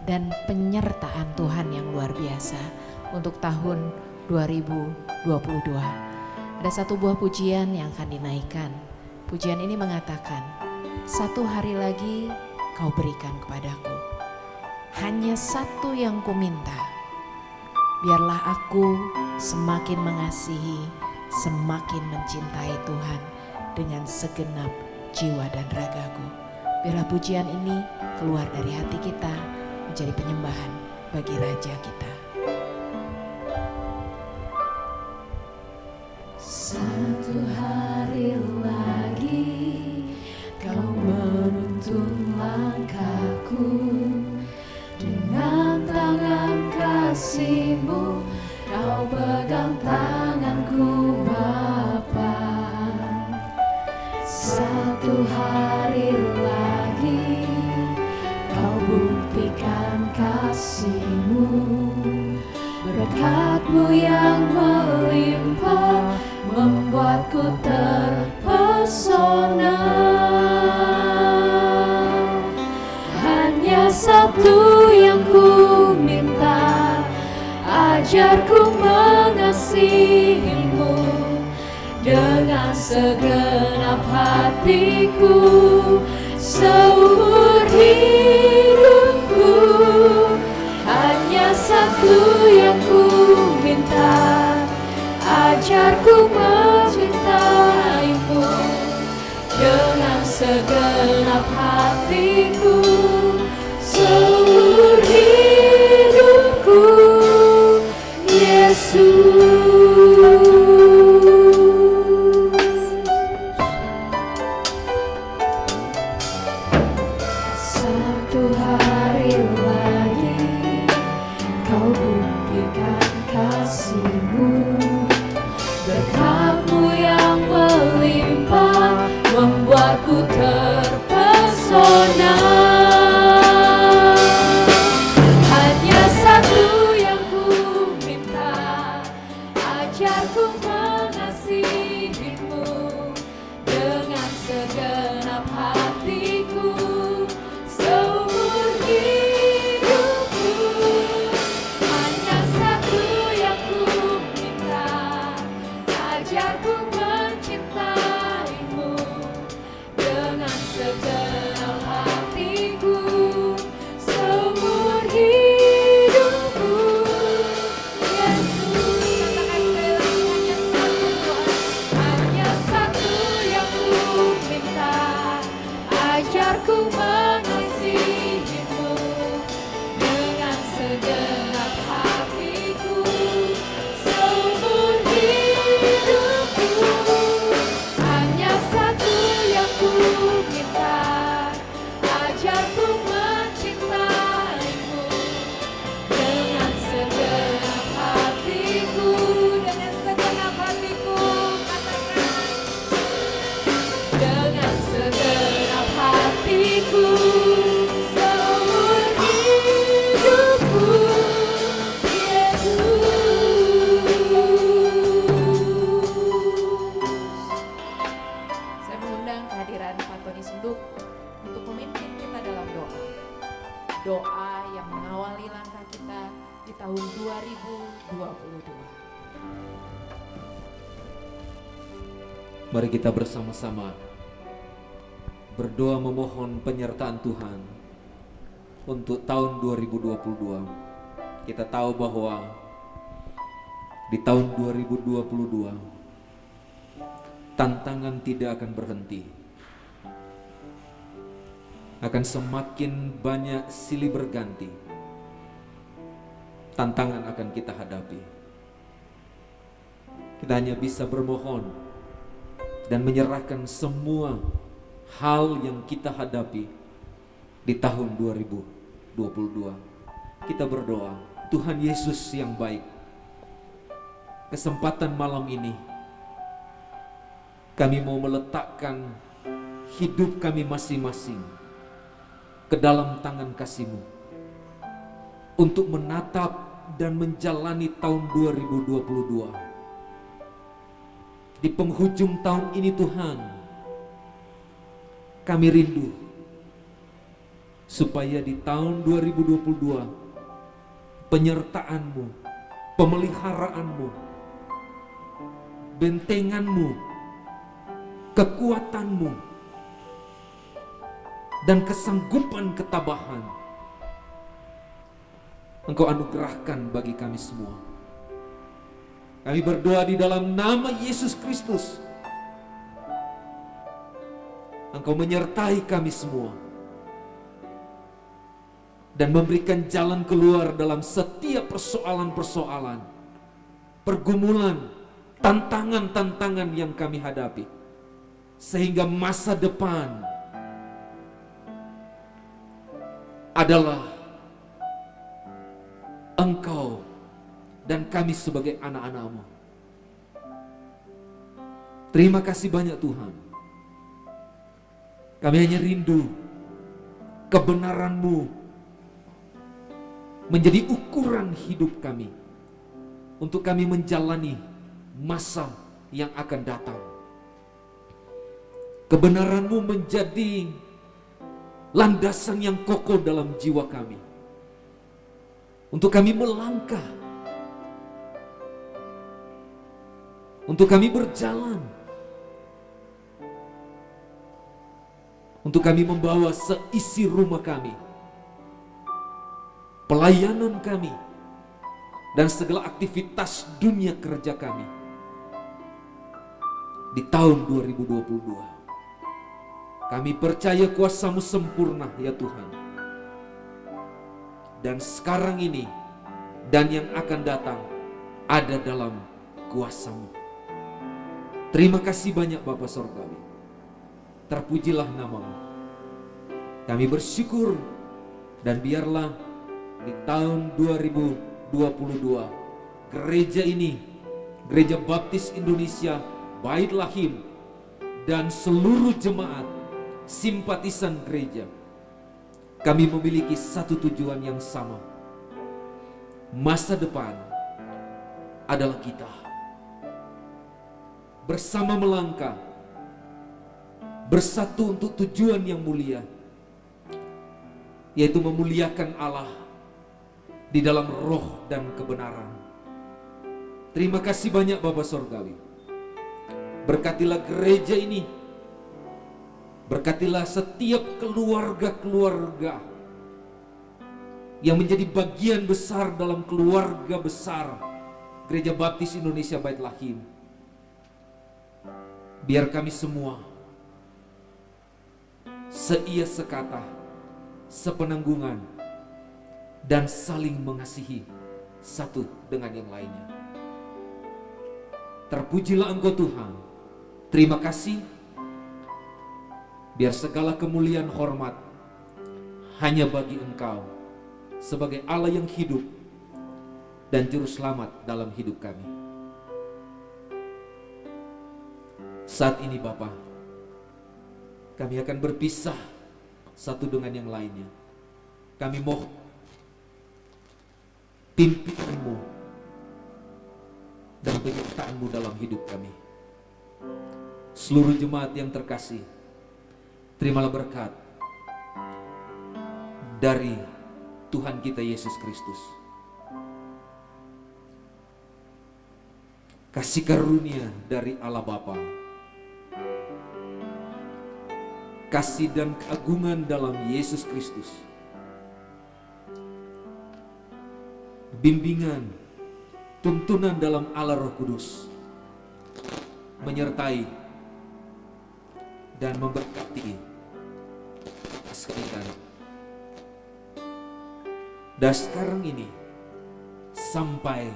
dan penyertaan Tuhan yang luar biasa untuk tahun 2022. Ada satu buah pujian yang akan dinaikkan. Pujian ini mengatakan, "Satu hari lagi Kau berikan kepadaku, hanya satu yang kuminta, biarlah aku semakin mengasihi, semakin mencintai Tuhan dengan segenap jiwa dan ragaku." Biarlah pujian ini keluar dari hati kita menjadi penyembahan bagi Raja kita. Satu hari lagi Kau menuntun langkahku, dengan tangan kasih-Mu Kau pegang tanganku Bapa. Satu hari lagi Kau buktikan kasih-Mu, berkat-Mu yang melimpah membuatku terpesona. Hanya satu yang ku minta, ajarku mengasihi-Mu dengan segenap hatiku, seumur hidupku. Hanya satu yang ku minta, ajarku mencintai-Mu dengan segenap hatiku, seumur hidupku, Yesus. Satu hari lagi Kau buktikan kasih-Mu, berkat-Mu yang melimpah membuatku terpesona. Hanya satu yang ku minta, ajarku mengasihi-Mu dengan segenap hatiku, seumur hidupku. Hanya satu yang ku minta, ajarku mencintai-Mu dengan segenap hatiku, seumur hidupku, Yesus. Katakan sekali lagi, hanya satu yang ku minta, ajarku mengasihi-Mu dengan segenap hatiku, bagiku seumur hidupku, Yesus. Saya mengundang kehadiran Pak Tony Senduk untuk memimpin kita dalam doa. Doa yang mengawali langkah kita di tahun 2022. Mari kita bersama-sama berdoa memohon penyertaan Tuhan untuk tahun 2022. Kita tahu bahwa di tahun 2022 tantangan tidak akan berhenti. Akan semakin banyak silih berganti. Tantangan akan kita hadapi. Kita hanya bisa bermohon dan menyerahkan semua hal yang kita hadapi di tahun 2022. Kita berdoa, Tuhan Yesus yang baik, kesempatan malam ini kami mau meletakkan hidup kami masing-masing ke dalam tangan kasih-Mu untuk menatap dan menjalani tahun 2022. Di penghujung tahun ini Tuhan, kami rindu supaya di tahun 2022 penyertaan-Mu, pemeliharaanmu, bentenganmu, kekuatanmu, dan kesanggupan ketabahan Engkau anugerahkan bagi kami semua. Kami berdoa di dalam nama Yesus Kristus. Engkau menyertai kami semua dan memberikan jalan keluar dalam setiap persoalan-persoalan, pergumulan, tantangan-tantangan yang kami hadapi, sehingga masa depan adalah Engkau dan kami sebagai anak-anak-Mu. Terima kasih banyak Tuhan. Kami hanya rindu kebenaran-Mu menjadi ukuran hidup kami untuk kami menjalani masa yang akan datang. Kebenaran-Mu menjadi landasan yang kokoh dalam jiwa kami untuk kami melangkah, untuk kami berjalan, untuk kami membawa seisi rumah kami, pelayanan kami, dan segala aktivitas dunia kerja kami di tahun 2022. Kami percaya kuasa-Mu sempurna ya Tuhan. Dan sekarang ini dan yang akan datang ada dalam kuasa-Mu. Terima kasih banyak Bapa Sorgawi. Terpujilah nama-Mu. Kami bersyukur dan biarlah di tahun 2022 gereja ini, Gereja Baptis Indonesia Bait Lahim, dan seluruh jemaat simpatisan gereja, kami memiliki satu tujuan yang sama. Masa depan adalah kita bersama melangkah, bersatu untuk tujuan yang mulia, yaitu memuliakan Allah di dalam roh dan kebenaran. Terima kasih banyak Bapa Sorgawi. Berkatilah gereja ini, berkatilah setiap keluarga-keluarga yang menjadi bagian besar dalam keluarga besar Gereja Baptis Indonesia Bait Lahim. Biar kami semua seia sekata, sepenanggungan, dan saling mengasihi satu dengan yang lainnya. Terpujilah Engkau Tuhan. Terima kasih. Biar segala kemuliaan hormat hanya bagi Engkau sebagai Allah yang hidup dan juru selamat dalam hidup kami. Saat ini Bapa, kami akan berpisah satu dengan yang lainnya. Kami mohon pimpinan-Mu dan penyertaan-Mu dalam hidup kami. Seluruh jemaat yang terkasih, terimalah berkat dari Tuhan kita Yesus Kristus. Kasih karunia dari Allah Bapa, kasih dan keagungan dalam Yesus Kristus, bimbingan, tuntunan dalam Allah Roh Kudus, menyertai dan memberkati sekalian. Dan sekarang ini sampai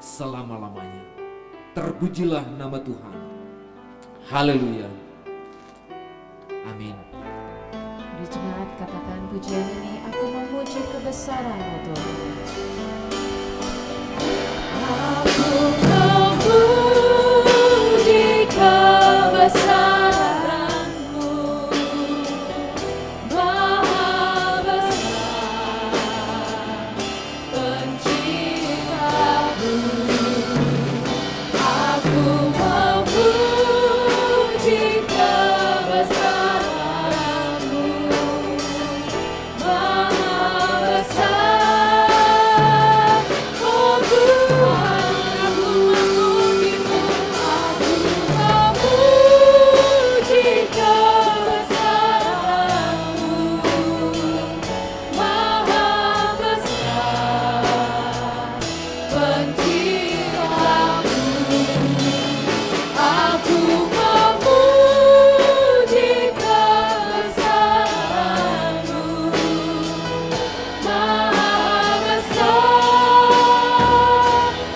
selama-lamanya. Terpujilah nama Tuhan. Haleluya. Amin. Mari jemaat katakan pujian ini, aku memuji kebesaran-Mu Tuhan. Aku memuji kebesaran-Mu, Maha Besar Pencipta-Mu. Aku memuji kebesaran-Mu, Maha Besar. Oh Tuhan, aku memuji-Mu, aku memuji kebesaran-Mu, Maha Besar Pencipta-Mu. Aku memuji kebesaran-Mu, Maha Besar.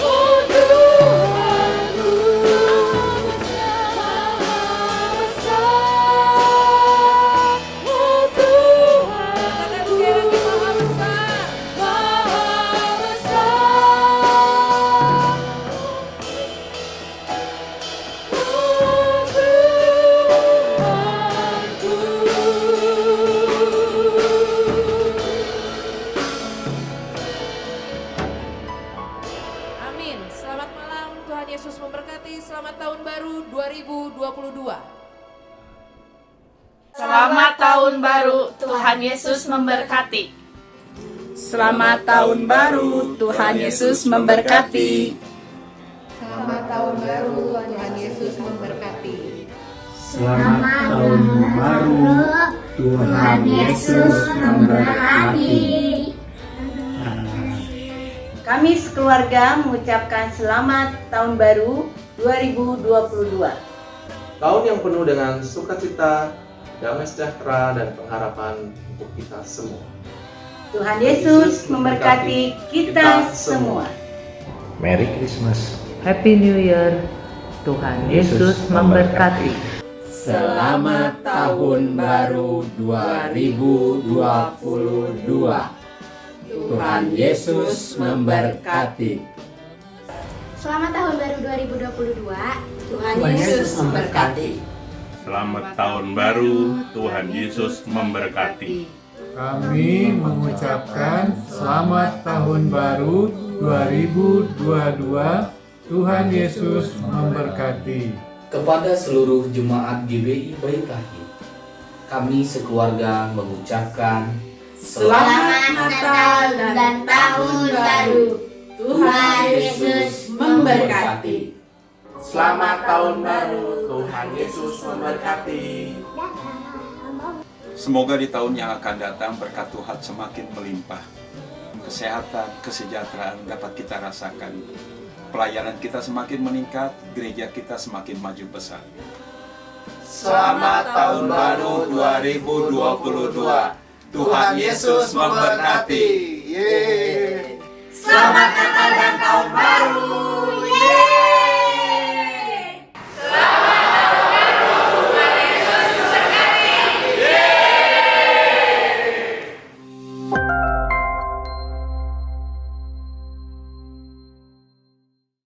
Oh Tuhanku, Maha Besar. Oh Tuhan, sekali lagi Maha Besar, Maha Besar. Amin. Selamat malam, Tuhan Yesus memberkati. Selamat tahun baru 2022. Selamat tahun baru, Tuhan Yesus memberkati. Selamat tahun baru, Tuhan Yesus memberkati. Selamat tahun baru, Tuhan Yesus memberkati. Selamat tahun baru, Tuhan Yesus memberkati. Kami sekeluarga mengucapkan selamat tahun baru 2022. Tahun yang penuh dengan sukacita, damai sejahtera, dan pengharapan untuk kita semua. Tuhan Yesus memberkati kita semua. Merry Christmas. Happy New Year. Tuhan Yesus memberkati. Selamat tahun baru 2022. Tuhan Yesus memberkati. Selamat tahun baru 2022. Tuhan Yesus memberkati. Selamat tahun baru, Tuhan Yesus memberkati. Kami mengucapkan selamat tahun baru 2022. Tuhan Yesus memberkati. Kepada seluruh jemaat GBI Bait Lahim, kami sekeluarga mengucapkan Selamat Natal dan Tahun Baru. Tuhan Yesus memberkati. Selamat tahun baru, Tuhan Yesus memberkati. Semoga di tahun yang akan datang berkat Tuhan semakin melimpah. Kesehatan, kesejahteraan dapat kita rasakan. Pelayanan kita semakin meningkat, gereja kita semakin maju besar. Selamat tahun baru 2022. Tuhan Yesus memberkati. Yeay.